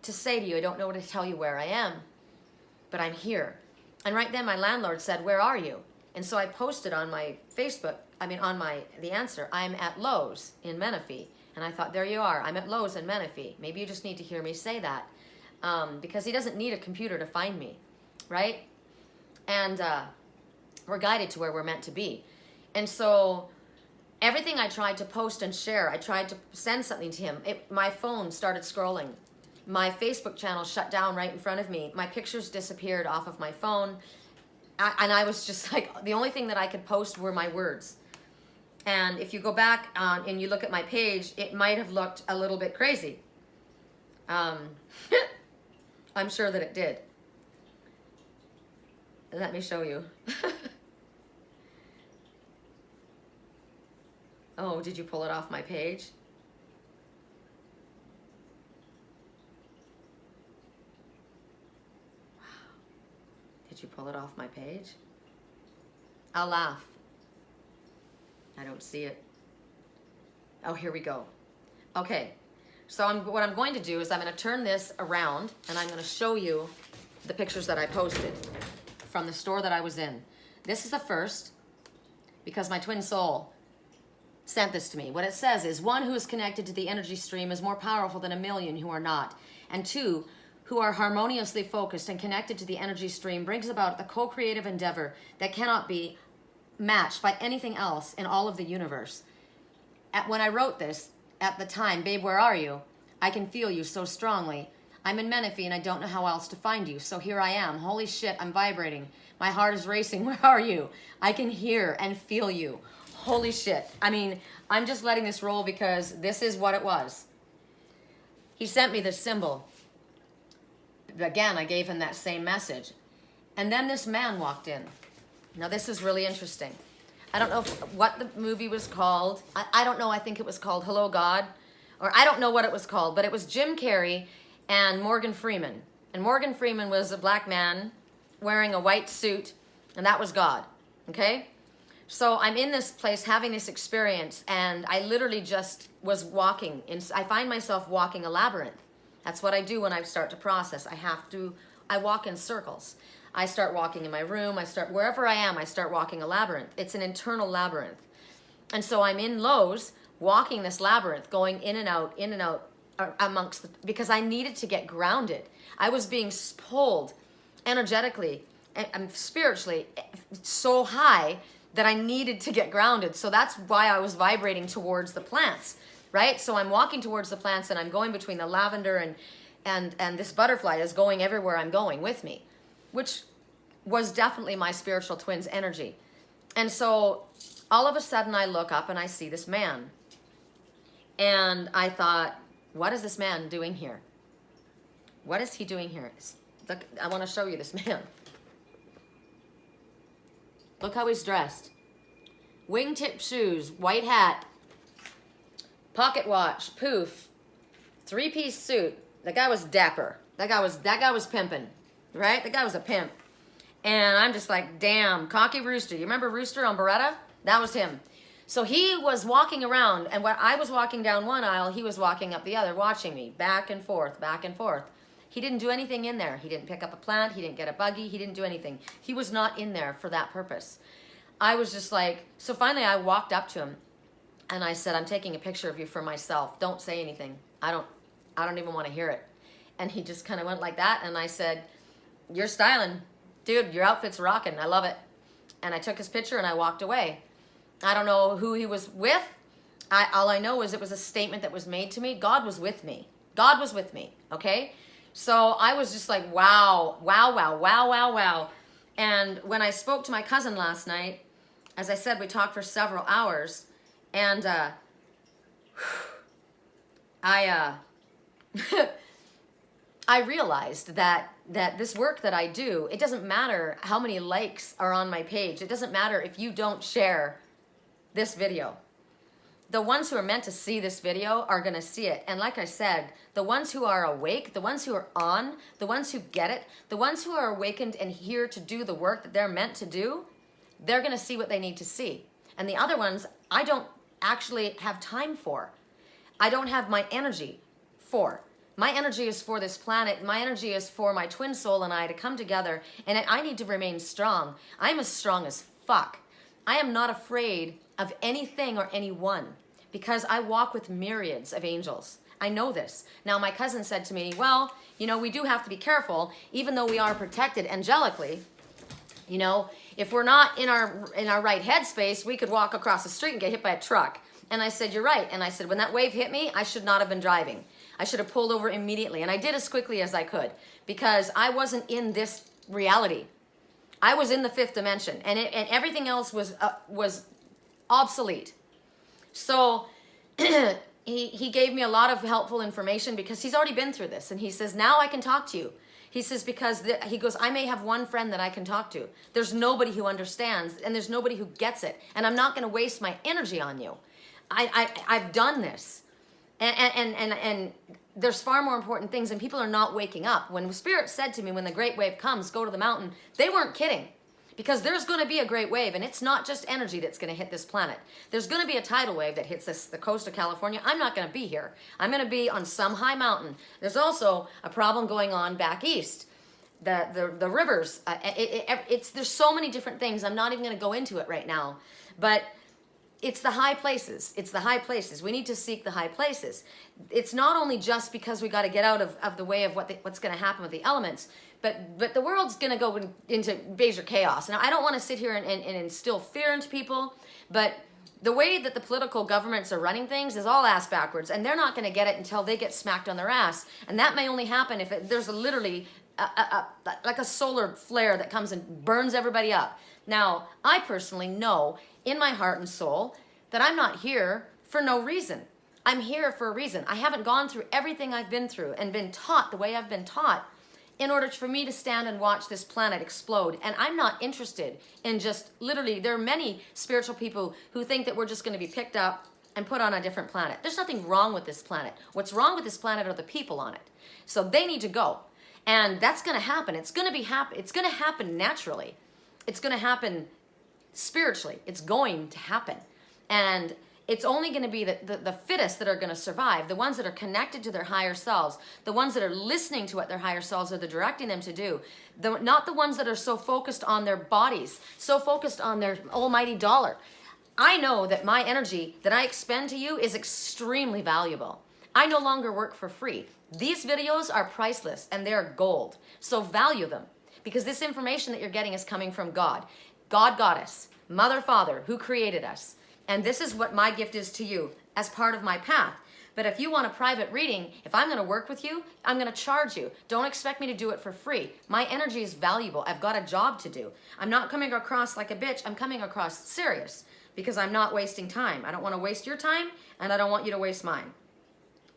to say to you. I don't know what to tell you where I am, but I'm here. And right then my landlord said, where are you? And so I posted on my Facebook, the answer, I'm at Lowe's in Menifee. And I thought, there you are. I'm at Lowe's in Menifee. Maybe you just need to hear me say that. Because he doesn't need a computer to find me, right? And we're guided to where we're meant to be. And so everything I tried to post and share, I tried to send something to him. My phone started scrolling. My Facebook channel shut down right in front of me. My pictures disappeared off of my phone. And I was just like, the only thing that I could post were my words. And if you go back and you look at my page, it might have looked a little bit crazy. I'm sure that it did. Let me show you. Oh, did you pull it off my page? Wow. Did you pull it off my page? I'll laugh. I don't see it. Oh, here we go. Okay. So what I'm going to do is I'm going to turn this around and I'm going to show you the pictures that I posted from the store that I was in. This is the first because my twin soul sent this to me. What it says is, 1 who is connected to the energy stream is more powerful than 1,000,000 who are not. And 2 who are harmoniously focused and connected to the energy stream brings about the co-creative endeavor that cannot be matched by anything else in all of the universe. When I wrote this, at the time, babe, where are you? I can feel you so strongly. I'm in Menifee and I don't know how else to find you. So here I am. Holy shit, I'm vibrating. My heart is racing. Where are you? I can hear and feel you. Holy shit. I mean, I'm just letting this roll because this is what it was. He sent me this symbol. Again, I gave him that same message. And then this man walked in. Now this is really interesting. I don't know what the movie was called. I don't know. I think it was called Hello, God. Or I don't know what it was called. But it was Jim Carrey and Morgan Freeman. And Morgan Freeman was a black man wearing a white suit. And that was God. Okay? So I'm in this place having this experience. And I literally just was walking. I find myself walking a labyrinth. That's what I do when I start to process. I walk in circles. I start walking in my room. Wherever I am, I start walking a labyrinth. It's an internal labyrinth. And so I'm in Lowe's, walking this labyrinth, going in and out because I needed to get grounded. I was being pulled energetically and spiritually so high that I needed to get grounded. So that's why I was vibrating towards the plants, right? So I'm walking towards the plants and I'm going between the lavender and this butterfly is going everywhere I'm going with me, which was definitely my spiritual twin's energy. And so all of a sudden I look up and I see this man. And I thought, what is this man doing here? What is he doing here? Look, I want to show you this man. Look how he's dressed. Wingtip shoes, white hat, pocket watch, poof, 3-piece suit. The guy was dapper. That guy was pimping, right? The guy was a pimp. And I'm just like, damn, cocky rooster. You remember Rooster on Beretta? That was him. So he was walking around, and when I was walking down one aisle, he was walking up the other, watching me, back and forth, back and forth. He didn't do anything in there. He didn't pick up a plant. He didn't get a buggy. He didn't do anything. He was not in there for that purpose. I was just like, so finally I walked up to him, and I said, I'm taking a picture of you for myself. Don't say anything. I don't even want to hear it. And he just kind of went like that, and I said, you're styling. Dude, your outfit's rocking. I love it. And I took his picture, and I walked away. I don't know who he was with. All I know is it was a statement that was made to me. God was with me. God was with me, okay? So I was just like, wow, wow, wow, wow, wow, wow. And when I spoke to my cousin last night, as I said, we talked for several hours, and I realized that this work that I do, it doesn't matter how many likes are on my page. It doesn't matter if you don't share this video. The ones who are meant to see this video are going to see it. And like I said, the ones who are awake, the ones who are on, the ones who get it, the ones who are awakened and here to do the work that they're meant to do, they're going to see what they need to see. And the other ones, I don't actually have time for. I don't have my energy for. My energy is for this planet. My energy is for my twin soul and I to come together. And I need to remain strong. I'm as strong as fuck. I am not afraid of anything or anyone because I walk with myriads of angels. I know this. Now, my cousin said to me, well, you know, we do have to be careful, even though we are protected angelically. You know, if we're not in our right headspace, we could walk across the street and get hit by a truck. And I said, you're right. And I said, when that wave hit me, I should not have been driving. I should have pulled over immediately. And I did as quickly as I could because I wasn't in this reality. I was in the fifth dimension, and everything else was obsolete. So he gave me a lot of helpful information because he's already been through this, and he says, now I can talk to you. He says, because he goes, I may have one friend that I can talk to. There's nobody who understands, and there's nobody who gets it, and I'm not going to waste my energy on you. I've done this, and there's far more important things, and people are not waking up. When Spirit said to me, when the great wave comes, go to the mountain, they weren't kidding. Because there's going to be a great wave, and it's not just energy that's going to hit this planet. There's going to be a tidal wave that hits the coast of California. I'm not going to be here. I'm going to be on some high mountain. There's also a problem going on back east. The rivers, there's so many different things. I'm not even going to go into it right now. But it's the high places. It's the high places. We need to seek the high places. It's not only just because we got to get out of the way of what's going to happen with the elements, but the world's going to go into major chaos. Now, I don't want to sit here and instill fear into people, but the way that the political governments are running things is all ass backwards, and they're not going to get it until they get smacked on their ass. And that may only happen if there's literally like a solar flare that comes and burns everybody up. Now, I personally know in my heart and soul that I'm not here for no reason. I'm here for a reason. I haven't gone through everything I've been through and been taught the way I've been taught in order for me to stand and watch this planet explode. And I'm not interested in just literally, there are many spiritual people who think that we're just going to be picked up and put on a different planet. There's nothing wrong with this planet. What's wrong with this planet are the people on it. So they need to go. And that's going to happen. It's going to be it's going to happen naturally. It's going to happen spiritually. It's going to happen. And it's only going to be the fittest that are going to survive, the ones that are connected to their higher selves, the ones that are listening to what their higher selves are directing them to do, not the ones that are so focused on their bodies, so focused on their almighty dollar. I know that my energy that I expend to you is extremely valuable. I no longer work for free. These videos are priceless and they're gold. So value them because this information that you're getting is coming from God. God, Goddess, Mother, Father, who created us. And this is what my gift is to you as part of my path. But if you want a private reading, if I'm going to work with you, I'm going to charge you. Don't expect me to do it for free. My energy is valuable. I've got a job to do. I'm not coming across like a bitch. I'm coming across serious because I'm not wasting time. I don't want to waste your time and I don't want you to waste mine.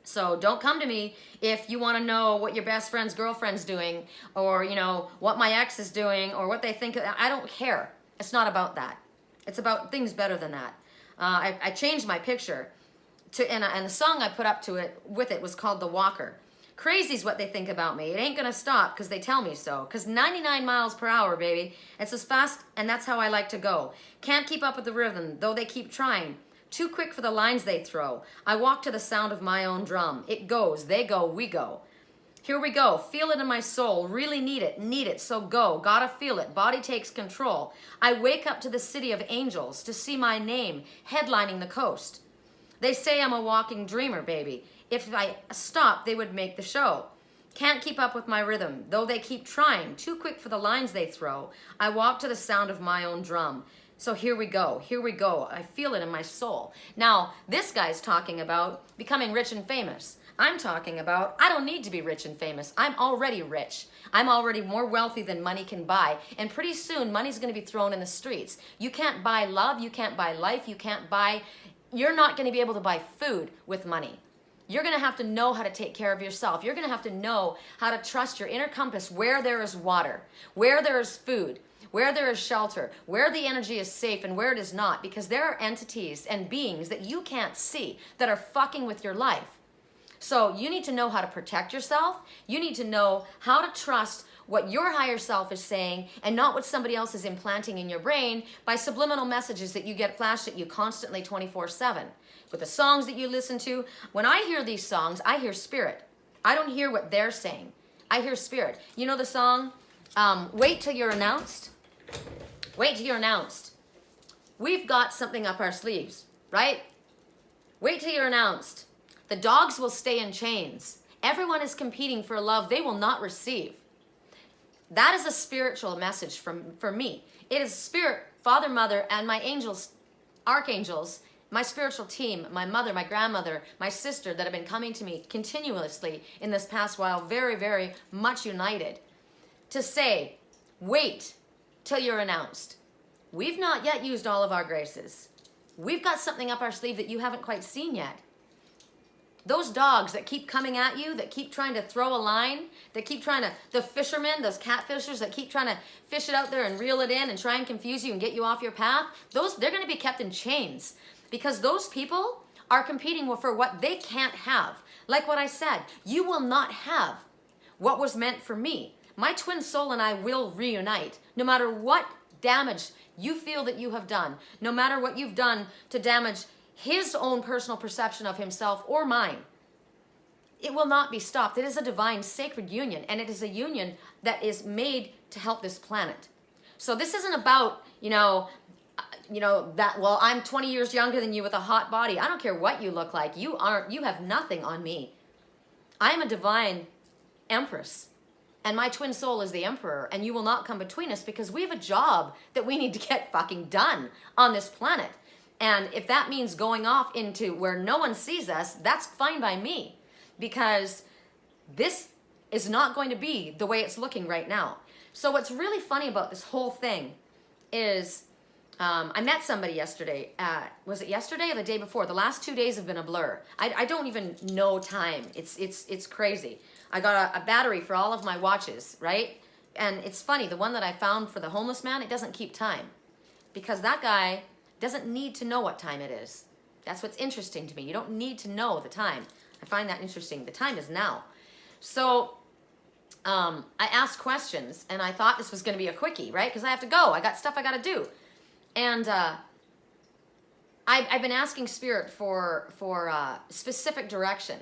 So don't come to me if you want to know what your best friend's girlfriend's doing or, you know, what my ex is doing or what they think. I don't care. It's not about that. It's about things better than that. I changed my picture and the song I put up to it with it was called The Walker. Crazy's what they think about me. It ain't gonna stop because they tell me so. Because 99 miles per hour, baby. It's as fast and that's how I like to go. Can't keep up with the rhythm, though they keep trying. Too quick for the lines they throw. I walk to the sound of my own drum. It goes, they go, we go. Here we go. Feel it in my soul. Really need it, so go. Gotta feel it. Body takes control. I wake up to the city of angels to see my name headlining the coast. They say I'm a walking dreamer, baby. If I stop, they would make the show. Can't keep up with my rhythm, though they keep trying. Too quick for the lines they throw. I walk to the sound of my own drum. So here we go. Here we go. I feel it in my soul. Now, this guy's talking about becoming rich and famous. I'm talking about, I don't need to be rich and famous. I'm already rich. I'm already more wealthy than money can buy. And pretty soon, money's going to be thrown in the streets. You can't buy love. You can't buy life. You're not going to be able to buy food with money. you're going to have to know how to take care of yourself. You're going to have to know how to trust your inner compass where there is water, where there is food, where there is shelter, where the energy is safe and where it is not, because there are entities and beings that you can't see that are fucking with your life. So you need to know how to protect yourself. You need to know how to trust what your higher self is saying and not what somebody else is implanting in your brain by subliminal messages that you get flashed at you constantly 24/7. With the songs that you listen to, when I hear these songs, I hear spirit. I don't hear what they're saying. I hear spirit. You know the song, Wait Till You're Announced? Wait till you're announced. We've got something up our sleeves, right? Wait till you're announced. The dogs will stay in chains. Everyone is competing for love they will not receive. That is a spiritual message for me. It is spirit, Father, Mother, and my angels, archangels, my spiritual team, my mother, my grandmother, my sister that have been coming to me continuously in this past while, very, very much united, to say, wait till you're announced. We've not yet used all of our graces. We've got something up our sleeve that you haven't quite seen yet. Those dogs that keep coming at you, that keep trying to throw a line, that keep trying to, the fishermen, those catfishers that keep trying to fish it out there and reel it in and try and confuse you and get you off your path, they're going to be kept in chains because those people are competing for what they can't have. Like what I said, you will not have what was meant for me. My twin soul and I will reunite, no matter what damage you feel that you have done, no matter what you've done to damage his own personal perception of himself or mine. It will not be stopped. It is a divine sacred union, and it is a union that is made to help this planet. So this isn't about, that, well, I'm 20 years younger than you with a hot body. I don't care what you look like. You have nothing on me. I am a divine empress. And my twin soul is the emperor, and you will not come between us because we have a job that we need to get fucking done on this planet. And if that means going off into where no one sees us, that's fine by me because this is not going to be the way it's looking right now. So what's really funny about this whole thing is I met somebody yesterday. Was it yesterday or the day before? The last 2 days have been a blur. I don't even know time. It's crazy. I got a battery for all of my watches, right? And it's funny, the one that I found for the homeless man, it doesn't keep time because that guy doesn't need to know what time it is. That's what's interesting to me. You don't need to know the time. I find that interesting. The time is now. So I asked questions and I thought this was going to be a quickie, right? Because I have to go. I got stuff I got to do. And I've been asking Spirit for specific direction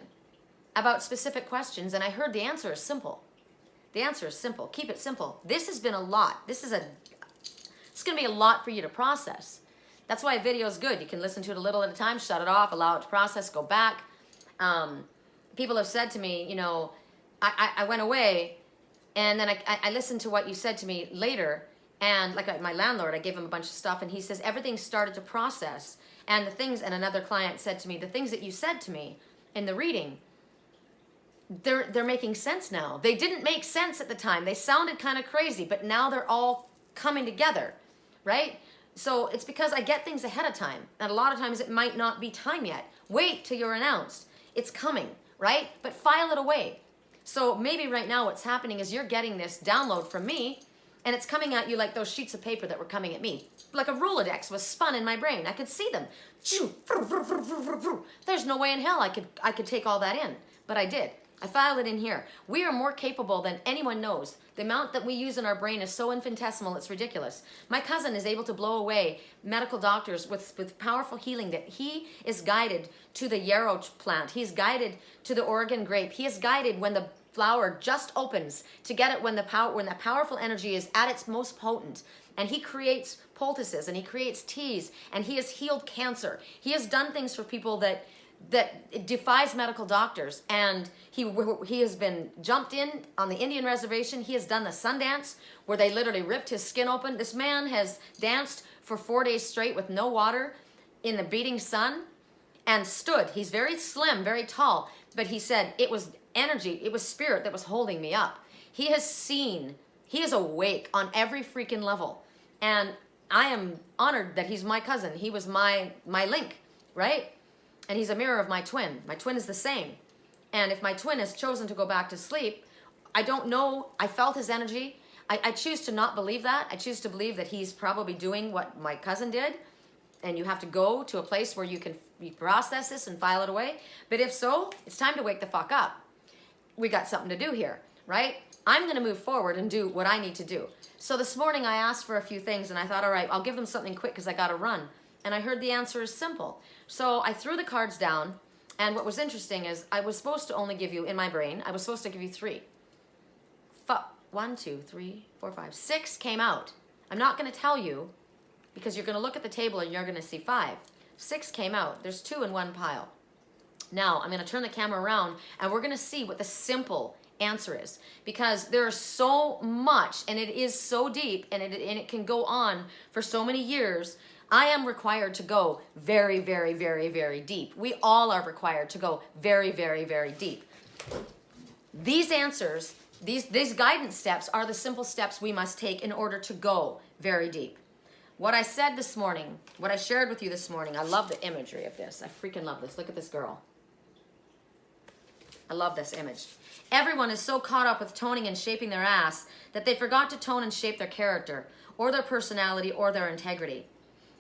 about specific questions, and I heard the answer is simple. The answer is simple. Keep it simple. This has been a lot. It's going to be a lot for you to process. That's why a video is good. You can listen to it a little at a time, shut it off, allow it to process, go back. People have said to me, I went away, and then I listened to what you said to me later, and like my landlord, I gave him a bunch of stuff, and he says, everything started to process. And and another client said to me, the things that you said to me in the reading, they're making sense now. They didn't make sense at the time. They sounded kind of crazy, but now they're all coming together, right? So it's because I get things ahead of time. And a lot of times it might not be time yet. Wait till you're announced. It's coming, right? But file it away. So maybe right now what's happening is you're getting this download from me, and it's coming at you like those sheets of paper that were coming at me. Like a Rolodex was spun in my brain. I could see them. There's no way in hell I could take all that in, but I did. I filed it in here. We are more capable than anyone knows. The amount that we use in our brain is so infinitesimal, it's ridiculous. My cousin is able to blow away medical doctors with powerful healing that he is guided to the yarrow plant. He's guided to the Oregon grape. He is guided when the flower just opens to get it when the powerful energy is at its most potent. And he creates poultices and he creates teas and he has healed cancer. He has done things for people that defies medical doctors, and he has been jumped in on the Indian reservation. He has done the sun dance where they literally ripped his skin open. This man has danced for 4 days straight with no water in the beating sun and stood. He's very slim, very tall, but he said it was energy, it was spirit that was holding me up. He is awake on every freaking level, and I am honored that he's my cousin. He was my link, right? And he's a mirror of my twin. My twin is the same. And if my twin has chosen to go back to sleep, I don't know. I felt his energy. I choose to not believe that. I choose to believe that he's probably doing what my cousin did. And you have to go to a place where you can process this and file it away. But if so, it's time to wake the fuck up. We got something to do here, right? I'm going to move forward and do what I need to do. So this morning I asked for a few things and I thought, all right, I'll give them something quick because I got to run. And I heard the answer is simple. So I threw the cards down. And what was interesting is I was supposed to only give you, in my brain, I was supposed to give you 3. 1, 2, 3, 4, 5, 6 came out. I'm not going to tell you because you're going to look at the table and you're going to see 5. 6 came out. There's 2 in one pile. Now I'm going to turn the camera around and we're going to see what the simple answer is, because there is so much and it is so deep and it can go on for so many years. I am required to go very, very, very, very deep. We all are required to go very, very, very deep. These answers, these guidance steps are the simple steps we must take in order to go very deep. What I said this morning, what I shared with you this morning, I love the imagery of this. I freaking love this. Look at this girl. I love this image. Everyone is so caught up with toning and shaping their ass that they forgot to tone and shape their character or their personality or their integrity.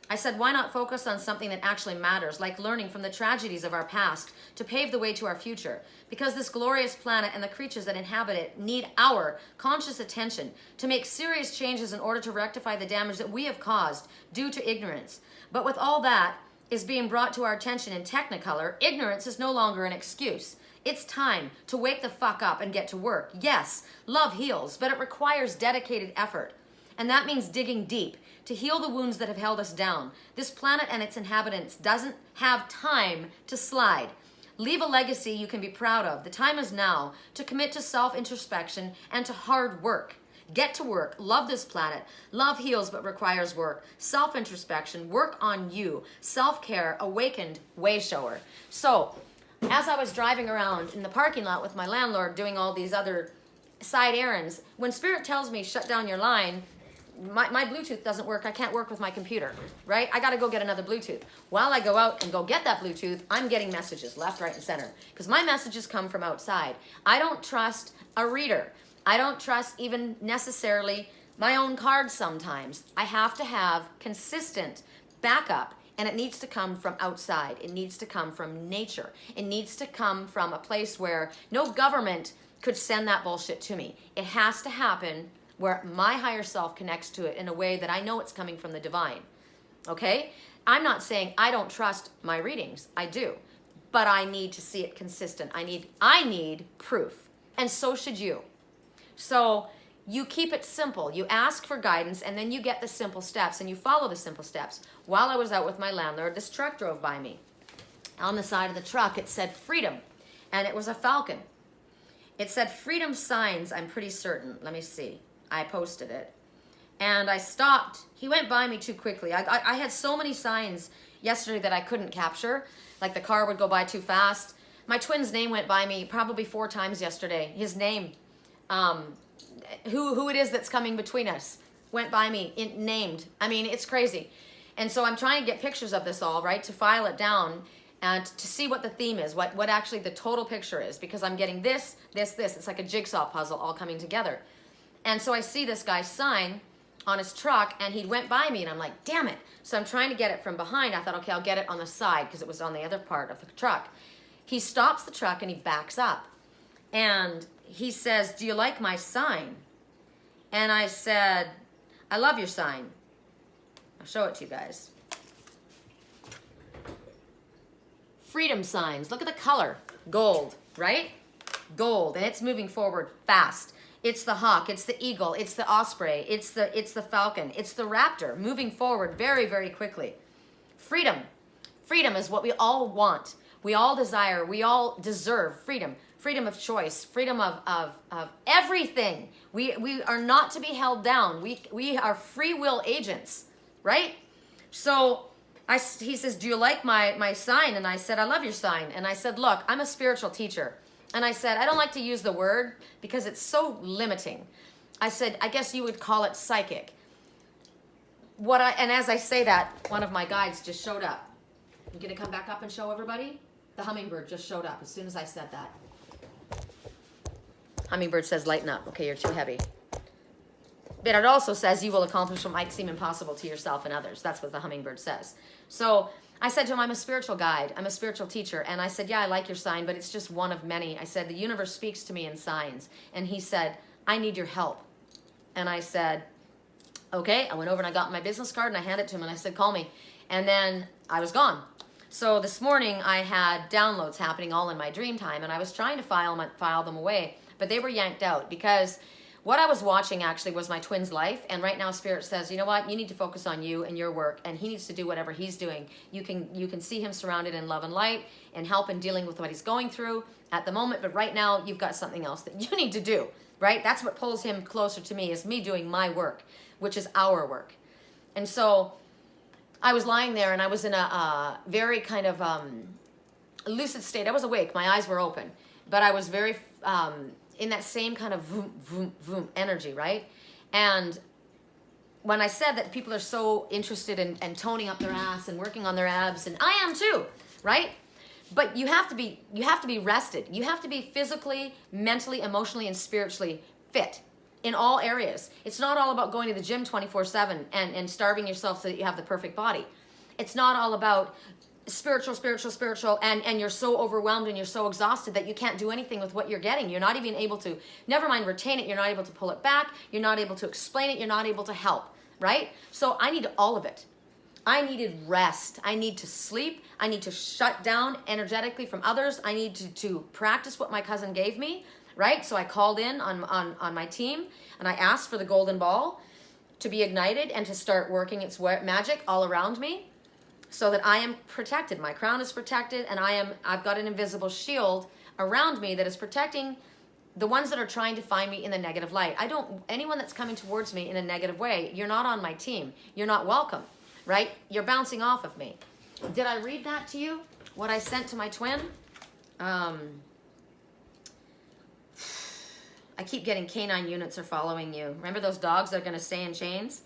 I said, why not focus on something that actually matters, like learning from the tragedies of our past to pave the way to our future? Because this glorious planet and the creatures that inhabit it need our conscious attention to make serious changes in order to rectify the damage that we have caused due to ignorance. But with all that is being brought to our attention in Technicolor, ignorance is no longer an excuse. It's time to wake the fuck up and get to work. Yes, love heals, but it requires dedicated effort. And that means digging deep to heal the wounds that have held us down. This planet and its inhabitants doesn't have time to slide. Leave a legacy you can be proud of. The time is now to commit to self-introspection and to hard work. Get to work. Love this planet. Love heals but requires work. Self-introspection. Work on you. Self-care. Awakened. Way shower. So, as I was driving around in the parking lot with my landlord doing all these other side errands, when Spirit tells me shut down your line, my Bluetooth doesn't work. I can't work with my computer, right? I got to go get another Bluetooth. While I go out and go get that Bluetooth, I'm getting messages left, right, and center because my messages come from outside. I don't trust a reader. I don't trust even necessarily my own cards sometimes. I have to have consistent backup, and it needs to come from outside. It needs to come from nature. It needs to come from a place where no government could send that bullshit to me. It has to happen where my higher self connects to it in a way that I know it's coming from the divine. Okay? I'm not saying I don't trust my readings. I do. But I need to see it consistent. I need proof. And so should you. So you keep it simple. You ask for guidance and then you get the simple steps and you follow the simple steps. While I was out with my landlord, this truck drove by me. On the side of the truck, it said freedom. And it was a falcon. It said freedom signs, I'm pretty certain. Let me see. I posted it. And I stopped. He went by me too quickly. I had so many signs yesterday that I couldn't capture. Like the car would go by too fast. My twin's name went by me probably 4 times yesterday. His name, who it is that's coming between us, went by me, named. I mean, it's crazy. And so I'm trying to get pictures of this all, right, to file it down and to see what the theme is, what actually the total picture is, because I'm getting this. It's like a jigsaw puzzle all coming together. And so I see this guy's sign on his truck, and he went by me, and I'm like, damn it. So I'm trying to get it from behind. I thought, okay, I'll get it on the side, because it was on the other part of the truck. He stops the truck, and he backs up. And he says, do you like my sign? And I said, I love your sign. I'll show it to you guys. Freedom signs. Look at the color. Gold, right? Gold, and it's moving forward fast. It's the hawk, it's the eagle, it's the osprey, it's the falcon, it's the raptor, moving forward very, very quickly. Freedom. Freedom is what we all want. We all desire, we all deserve freedom. Freedom of choice, freedom of everything. We are not to be held down. We are free will agents, right? So he says, do you like my sign? And I said, I love your sign. And I said, look, I'm a spiritual teacher. And I said, I don't like to use the word because it's so limiting. I said, I guess you would call it psychic. And as I say that, one of my guides just showed up. You gonna come back up and show everybody? The hummingbird just showed up as soon as I said that. Hummingbird says, lighten up. Okay, you're too heavy. But it also says you will accomplish what might seem impossible to yourself and others. That's what the hummingbird says. So I said to him, I'm a spiritual guide. I'm a spiritual teacher. And I said, yeah, I like your sign, but it's just one of many. I said, the universe speaks to me in signs. And he said, I need your help. And I said, okay. I went over and I got my business card and I handed it to him and I said, call me. And then I was gone. So this morning I had downloads happening all in my dream time, and I was trying to file them away, but they were yanked out because what I was watching actually was my twin's life. And right now Spirit says, you know what, you need to focus on you and your work, and he needs to do whatever he's doing. You can see him surrounded in love and light and help in dealing with what he's going through at the moment. But right now you've got something else that you need to do, right? That's what pulls him closer to me, is me doing my work, which is our work. And so I was lying there and I was in a very kind of lucid state. I was awake, my eyes were open, but I was very in that same kind of vroom, vroom, vroom energy, right? And when I said that people are so interested in toning up their ass and working on their abs, and I am too, right? But you have to be rested. You have to be physically, mentally, emotionally, and spiritually fit in all areas. It's not all about going to the gym 24/7 and starving yourself so that you have the perfect body. It's not all about spiritual, and you're so overwhelmed and you're so exhausted that you can't do anything with what you're getting. You're not even able to, never mind retain it, you're not able to pull it back, you're not able to explain it, you're not able to help, right? So I need all of it. I needed rest. I need to sleep. I need to shut down energetically from others. I need to practice what my cousin gave me, right? So I called in on my team and I asked for the golden ball to be ignited and to start working its magic all around me so that I am protected. My crown is protected, and I've got an invisible shield around me that is protecting the ones that are trying to find me in the negative light. Anyone that's coming towards me in a negative way, you're not on my team. You're not welcome, right? You're bouncing off of me. Did I read that to you? What I sent to my twin? I keep getting canine units are following you. Remember those dogs that are going to stay in chains?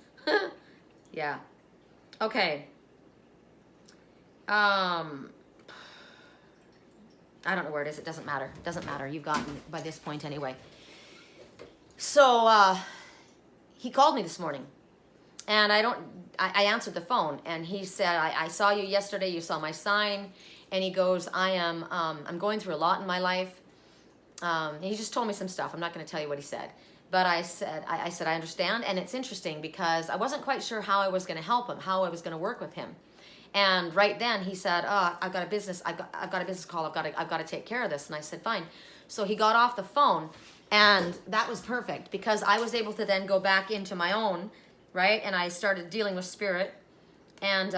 Yeah. Okay. I don't know where it is. It doesn't matter. It doesn't matter. You've gotten it by this point anyway. So he called me this morning, and I answered the phone, and he said, I saw you yesterday. You saw my sign. And he goes, I'm going through a lot in my life. He just told me some stuff. I'm not going to tell you what he said. But I said, I understand. And it's interesting because I wasn't quite sure how I was going to help him, how I was going to work with him. And right then he said, I've got a business. I've got a business call. I've got to take care of this. And I said, fine. So he got off the phone, and that was perfect because I was able to then go back into my own, right? And I started dealing with Spirit, and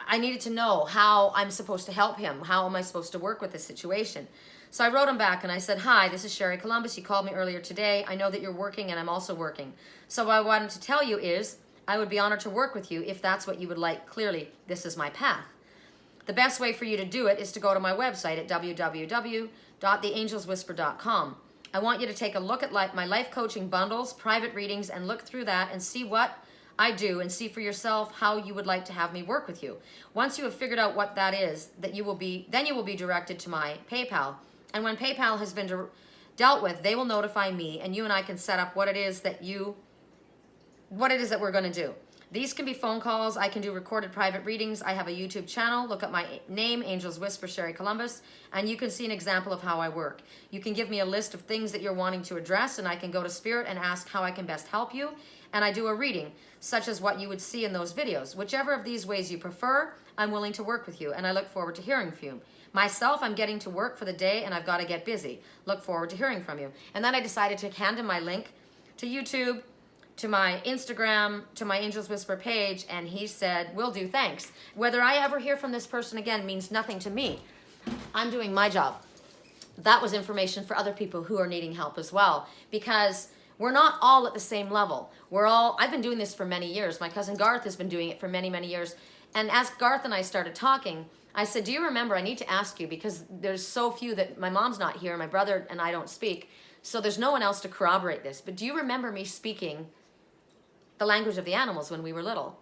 I needed to know how I'm supposed to help him. How am I supposed to work with this situation? So I wrote him back and I said, hi, this is Sherry Columbus. You called me earlier today. I know that you're working and I'm also working. So what I wanted to tell you is I would be honored to work with you if that's what you would like. Clearly, this is my path. The best way for you to do it is to go to my website at www.theangelswhisper.com. I want you to take a look at my life coaching bundles, private readings, and look through that and see what I do and see for yourself how you would like to have me work with you. Once you have figured out what that is, then you will be directed to my PayPal. And when PayPal has been dealt with, they will notify me, and you and I can set up what it is that we're going to do. These can be phone calls. I can do recorded private readings. I have a YouTube channel. Look up my name, Angels Whisper Sherry Columbus, and you can see an example of how I work. You can give me a list of things that you're wanting to address, and I can go to Spirit and ask how I can best help you, and I do a reading, such as what you would see in those videos. Whichever of these ways you prefer, I'm willing to work with you, and I look forward to hearing from you. Myself, I'm getting to work for the day, and I've got to get busy. Look forward to hearing from you. And then I decided to hand him my link to YouTube, to my Instagram, to my Angels Whisper page, and he said, will do, thanks. Whether I ever hear from this person again means nothing to me. I'm doing my job. That was information for other people who are needing help as well, because we're not all at the same level. I've been doing this for many years. My cousin Garth has been doing it for many, many years. And as Garth and I started talking, I said, do you remember, I need to ask you, because there's so few that my mom's not here, my brother and I don't speak, so there's no one else to corroborate this. But do you remember me speaking the language of the animals when we were little?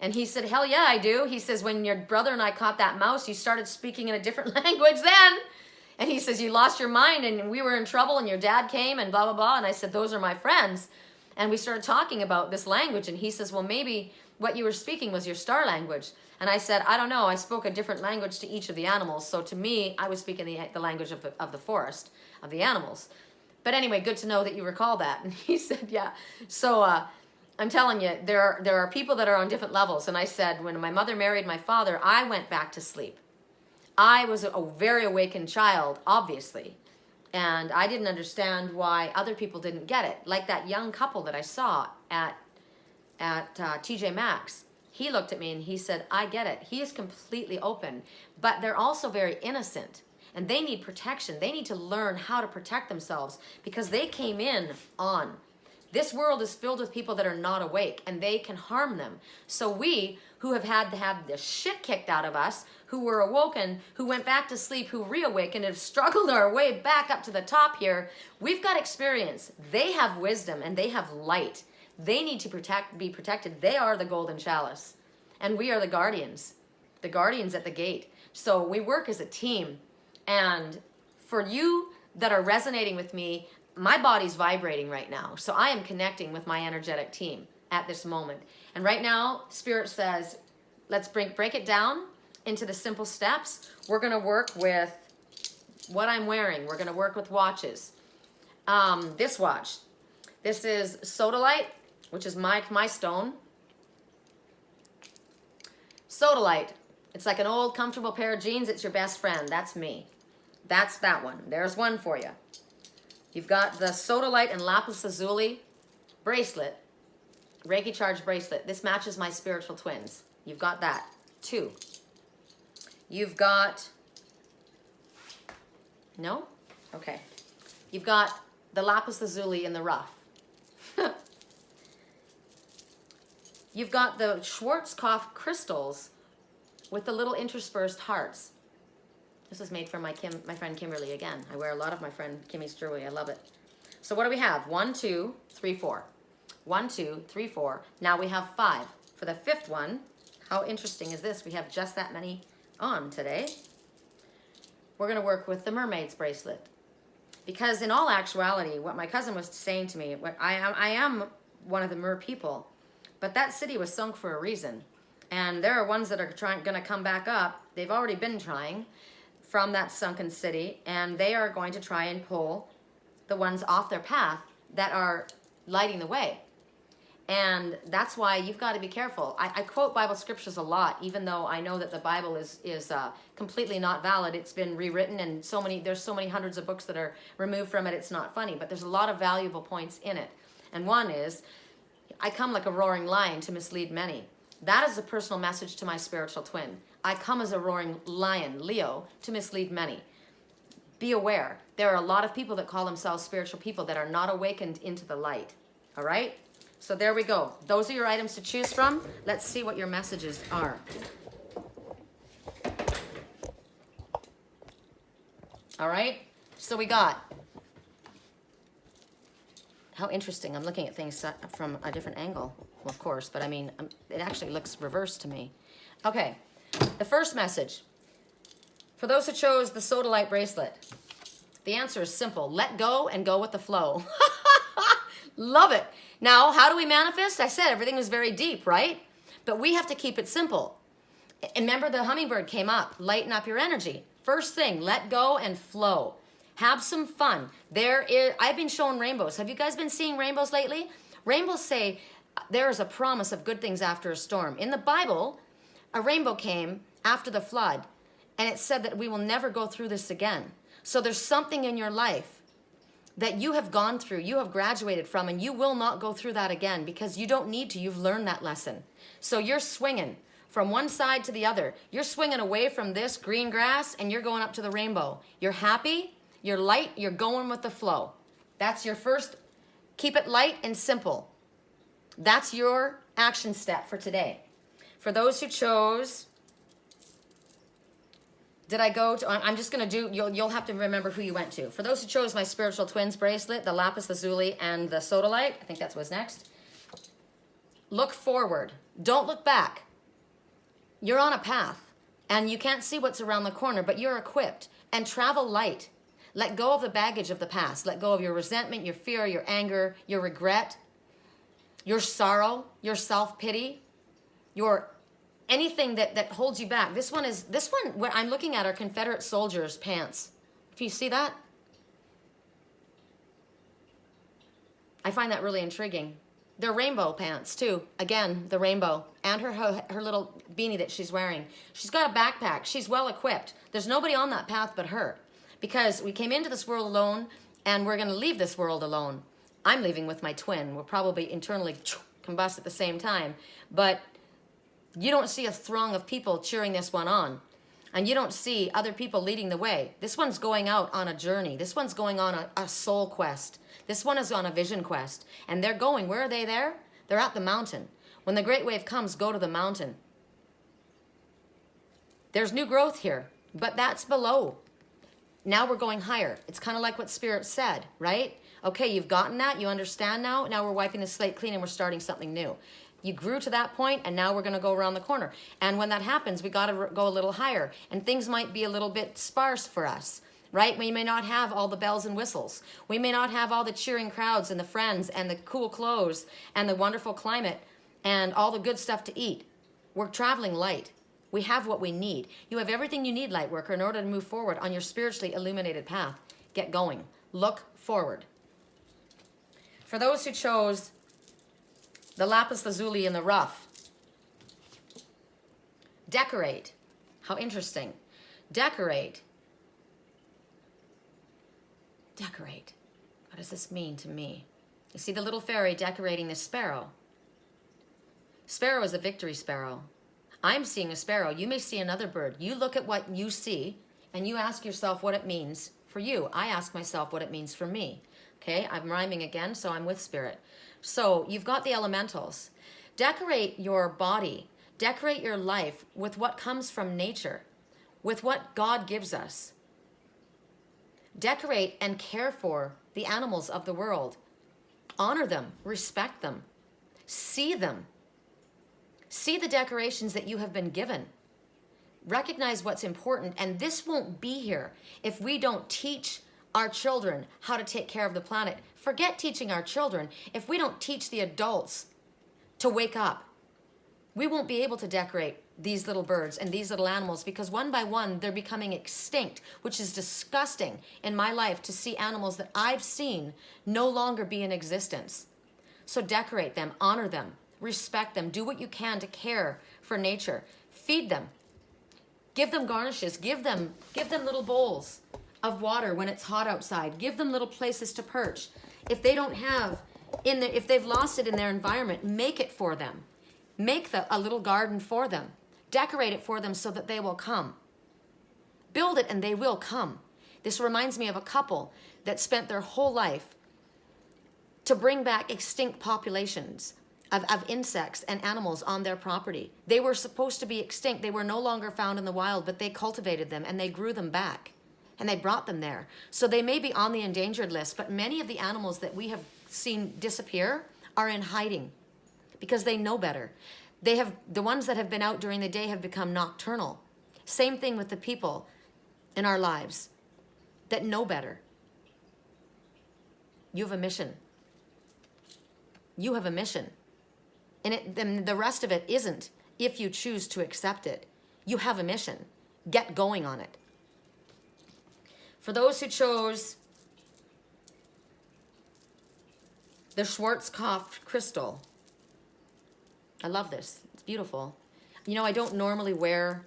And he said, hell yeah, I do. He says, when your brother and I caught that mouse, you started speaking in a different language then. And he says, you lost your mind and we were in trouble and your dad came and blah, blah, blah. And I said, those are my friends. And we started talking about this language. And he says, well, maybe what you were speaking was your star language. And I said, I don't know. I spoke a different language to each of the animals. So to me, I was speaking the language of the forest, of the animals. But anyway, good to know that you recall that. And he said, yeah. So I'm telling you, there are people that are on different levels. And I said, when my mother married my father, I went back to sleep. I was a very awakened child, obviously. And I didn't understand why other people didn't get it. Like that young couple that I saw at TJ Maxx. He looked at me and he said, I get it. He is completely open. But they're also very innocent. And they need protection. They need to learn how to protect themselves because they came in on. This world is filled with people that are not awake and they can harm them. So we, who have had to have the shit kicked out of us, who were awoken, who went back to sleep, who reawakened, have struggled our way back up to the top here, we've got experience. They have wisdom and they have light. They need to be protected. They are the golden chalice. And we are the guardians at the gate. So we work as a team. And for you that are resonating with me, my body's vibrating right now. So I am connecting with my energetic team at this moment. And right now, Spirit says, let's break it down into the simple steps. We're going to work with what I'm wearing. We're going to work with watches. This watch. This is sodalite, which is my stone. Sodalite. It's like an old comfortable pair of jeans. It's your best friend. That's me. That's that one. There's one for you. You've got the sodalite and lapis lazuli bracelet, Reiki charge bracelet. This matches my spiritual twins. You've got that. 2. You've got, no? Okay. You've got the lapis lazuli in the rough. You've got the Schwarzkopf crystals with the little interspersed hearts. This is made from my friend Kimberly again. I wear a lot of my friend Kimmy's jewelry. I love it. So what do we have? 1, 2, 3, 4. 1, 2, 3, 4. Now we have 5. For the 5th one, how interesting is this? We have just that many on today. We're going to work with the mermaid's bracelet. Because in all actuality, what my cousin was saying to me, I am one of the mer people, but that city was sunk for a reason. And there are ones that are going to come back up. They've already been trying from that sunken city, and they are going to try and pull the ones off their path that are lighting the way. And that's why you've got to be careful. I quote Bible scriptures a lot, even though I know that the Bible is completely not valid. It's been rewritten, and there's so many hundreds of books that are removed from it. It's not funny, but there's a lot of valuable points in it. And one is, I come like a roaring lion to mislead many. That is a personal message to my spiritual twin. I come as a roaring lion, Leo, to mislead many. Be aware. There are a lot of people that call themselves spiritual people that are not awakened into the light. All right? So there we go. Those are your items to choose from. Let's see what your messages are. All right? So we got, how interesting. I'm looking at things from a different angle, well, of course, but I mean, it actually looks reversed to me. Okay, the first message. For those who chose the sodalite bracelet, the answer is simple. Let go and go with the flow. Love it. Now, how do we manifest? I said everything was very deep, right? But we have to keep it simple. And remember, the hummingbird came up. Lighten up your energy. First thing, let go and flow. Have some fun. I've been shown rainbows. Have you guys been seeing rainbows lately? Rainbows say there is a promise of good things after a storm. In the Bible, a rainbow came after the flood, and it said that we will never go through this again. So there's something in your life that you have gone through, you have graduated from, and you will not go through that again because you don't need to. You've learned that lesson. So you're swinging from one side to the other. You're swinging away from this green grass and you're going up to the rainbow. You're happy, you're light, you're going with the flow. That's your first. Keep it light and simple. That's your action step for today. For those who chose, did I go to, I'm just going to do, you'll have to remember who you went to. For those who chose my spiritual twins bracelet, the lapis lazuli and the sodalite, I think that's what's next. Look forward. Don't look back. You're on a path. And you can't see what's around the corner, but you're equipped. And travel light. Let go of the baggage of the past. Let go of your resentment, your fear, your anger, your regret, your sorrow, your self-pity, your anything that holds you back. This one, what I'm looking at are Confederate soldiers' pants. If you see that, I find that really intriguing. They're rainbow pants too. Again, the rainbow. And her little beanie that she's wearing. She's got a backpack. She's well equipped. There's nobody on that path but her. Because we came into this world alone, and we're going to leave this world alone. I'm leaving with my twin. We'll probably internally combust at the same time. But you don't see a throng of people cheering this one on. And you don't see other people leading the way. This one's going out on a journey. This one's going on a soul quest. This one is on a vision quest. And they're going, where are they there? They're at the mountain. When the great wave comes, go to the mountain. There's new growth here, but that's below. Now we're going higher. It's kind of like what Spirit said, right? Okay, you've gotten that. You understand now. Now we're wiping the slate clean and we're starting something new. You grew to that point, and now we're going to go around the corner. And when that happens, we got to go a little higher. And things might be a little bit sparse for us, right? We may not have all the bells and whistles. We may not have all the cheering crowds and the friends and the cool clothes and the wonderful climate and all the good stuff to eat. We're traveling light. We have what we need. You have everything you need, light worker, in order to move forward on your spiritually illuminated path. Get going. Look forward. For those who chose the lapis lazuli in the rough, decorate. How interesting. Decorate. Decorate. What does this mean to me? You see the little fairy decorating this sparrow. Sparrow is a victory sparrow. I'm seeing a sparrow. You may see another bird. You look at what you see and you ask yourself what it means for you. I ask myself what it means for me. Okay, I'm rhyming again, so I'm with Spirit. So you've got the elementals. Decorate your body. Decorate your life with what comes from nature, with what God gives us. Decorate and care for the animals of the world. Honor them, respect them, see them. See the decorations that you have been given. Recognize what's important, and this won't be here if we don't teach our children how to take care of the planet. Forget teaching our children. If we don't teach the adults to wake up, we won't be able to decorate these little birds and these little animals, because one by one they're becoming extinct, which is disgusting in my life to see animals that I've seen no longer be in existence. So decorate them, honor them, respect them, do what you can to care for nature. Feed them. Give them garnishes. Give them little bowls of water when it's hot outside. Give them little places to perch. If they don't have, if they've lost it in their environment, make it for them. Make a little garden for them. Decorate it for them so that they will come. Build it and they will come. This reminds me of a couple that spent their whole life to bring back extinct populations of insects and animals on their property. They were supposed to be extinct. They were no longer found in the wild, but they cultivated them and they grew them back and they brought them there. So they may be on the endangered list, but many of the animals that we have seen disappear are in hiding because they know better. The ones that have been out during the day have become nocturnal. Same thing with the people in our lives that know better. You have a mission. You have a mission. And the rest of it isn't if you choose to accept it. You have a mission. Get going on it. For those who chose the Schwarzkopf crystal, I love this. It's beautiful. You know, I don't normally wear,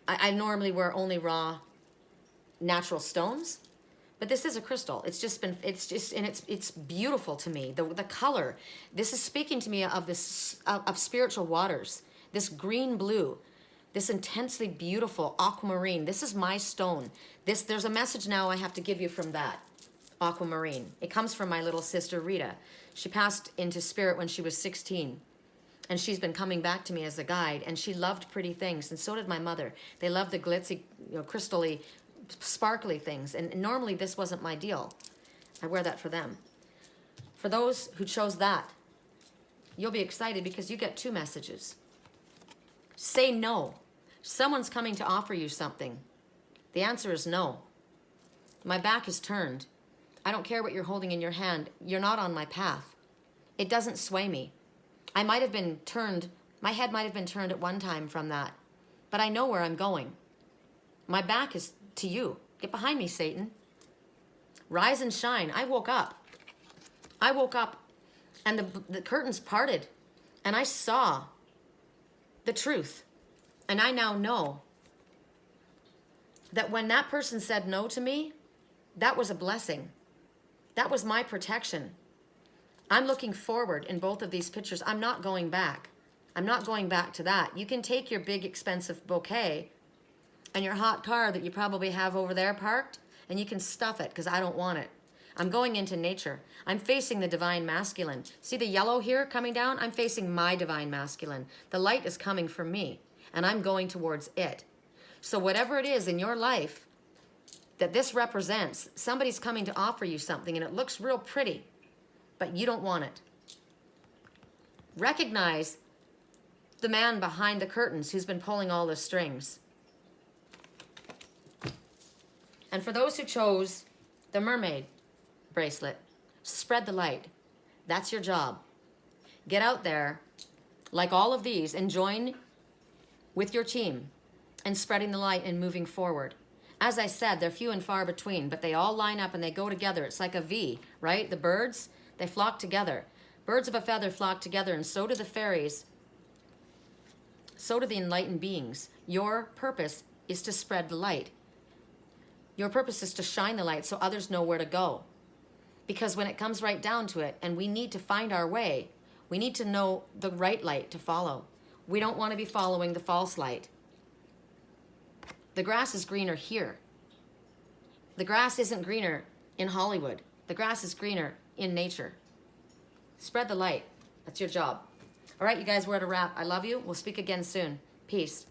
I normally wear only raw natural stones. But this is a crystal. It's beautiful to me. The color. This is speaking to me of of spiritual waters. This green blue, this intensely beautiful aquamarine. This is my stone. There's a message now I have to give you from that aquamarine. It comes from my little sister Rita. She passed into spirit when she was 16. And she's been coming back to me as a guide. And she loved pretty things, and so did my mother. They loved the glitzy, crystally, sparkly things, and normally this wasn't my deal. I wear that for them. For those who chose that, you'll be excited because you get two messages. Say no. Someone's coming to offer you something. The answer is no. My back is turned. I don't care what you're holding in your hand. You're not on my path. It doesn't sway me. I might have been turned, my head might have been turned at one time from that, but I know where I'm going. My back is to you. Get behind me, Satan. Rise and shine. I woke up. I woke up and the curtains parted and I saw the truth. And I now know that when that person said no to me, that was a blessing. That was my protection. I'm looking forward in both of these pictures. I'm not going back. I'm not going back to that. You can take your big expensive bouquet and your hot car that you probably have over there parked, and you can stuff it because I don't want it. I'm going into nature. I'm facing the divine masculine. See the yellow here coming down? I'm facing my divine masculine. The light is coming from me, and I'm going towards it. So whatever it is in your life that this represents, somebody's coming to offer you something, and it looks real pretty, but you don't want it. Recognize the man behind the curtains who's been pulling all the strings. And for those who chose the mermaid bracelet, spread the light. That's your job. Get out there, like all of these, and join with your team in spreading the light and moving forward. As I said, they're few and far between, but they all line up and they go together. It's like a V, right? The birds, they flock together. Birds of a feather flock together, and so do the fairies. So do the enlightened beings. Your purpose is to spread the light. Your purpose is to shine the light so others know where to go. Because when it comes right down to it, and we need to find our way, we need to know the right light to follow. We don't want to be following the false light. The grass is greener here. The grass isn't greener in Hollywood. The grass is greener in nature. Spread the light. That's your job. All right, you guys, we're at a wrap. I love you. We'll speak again soon. Peace.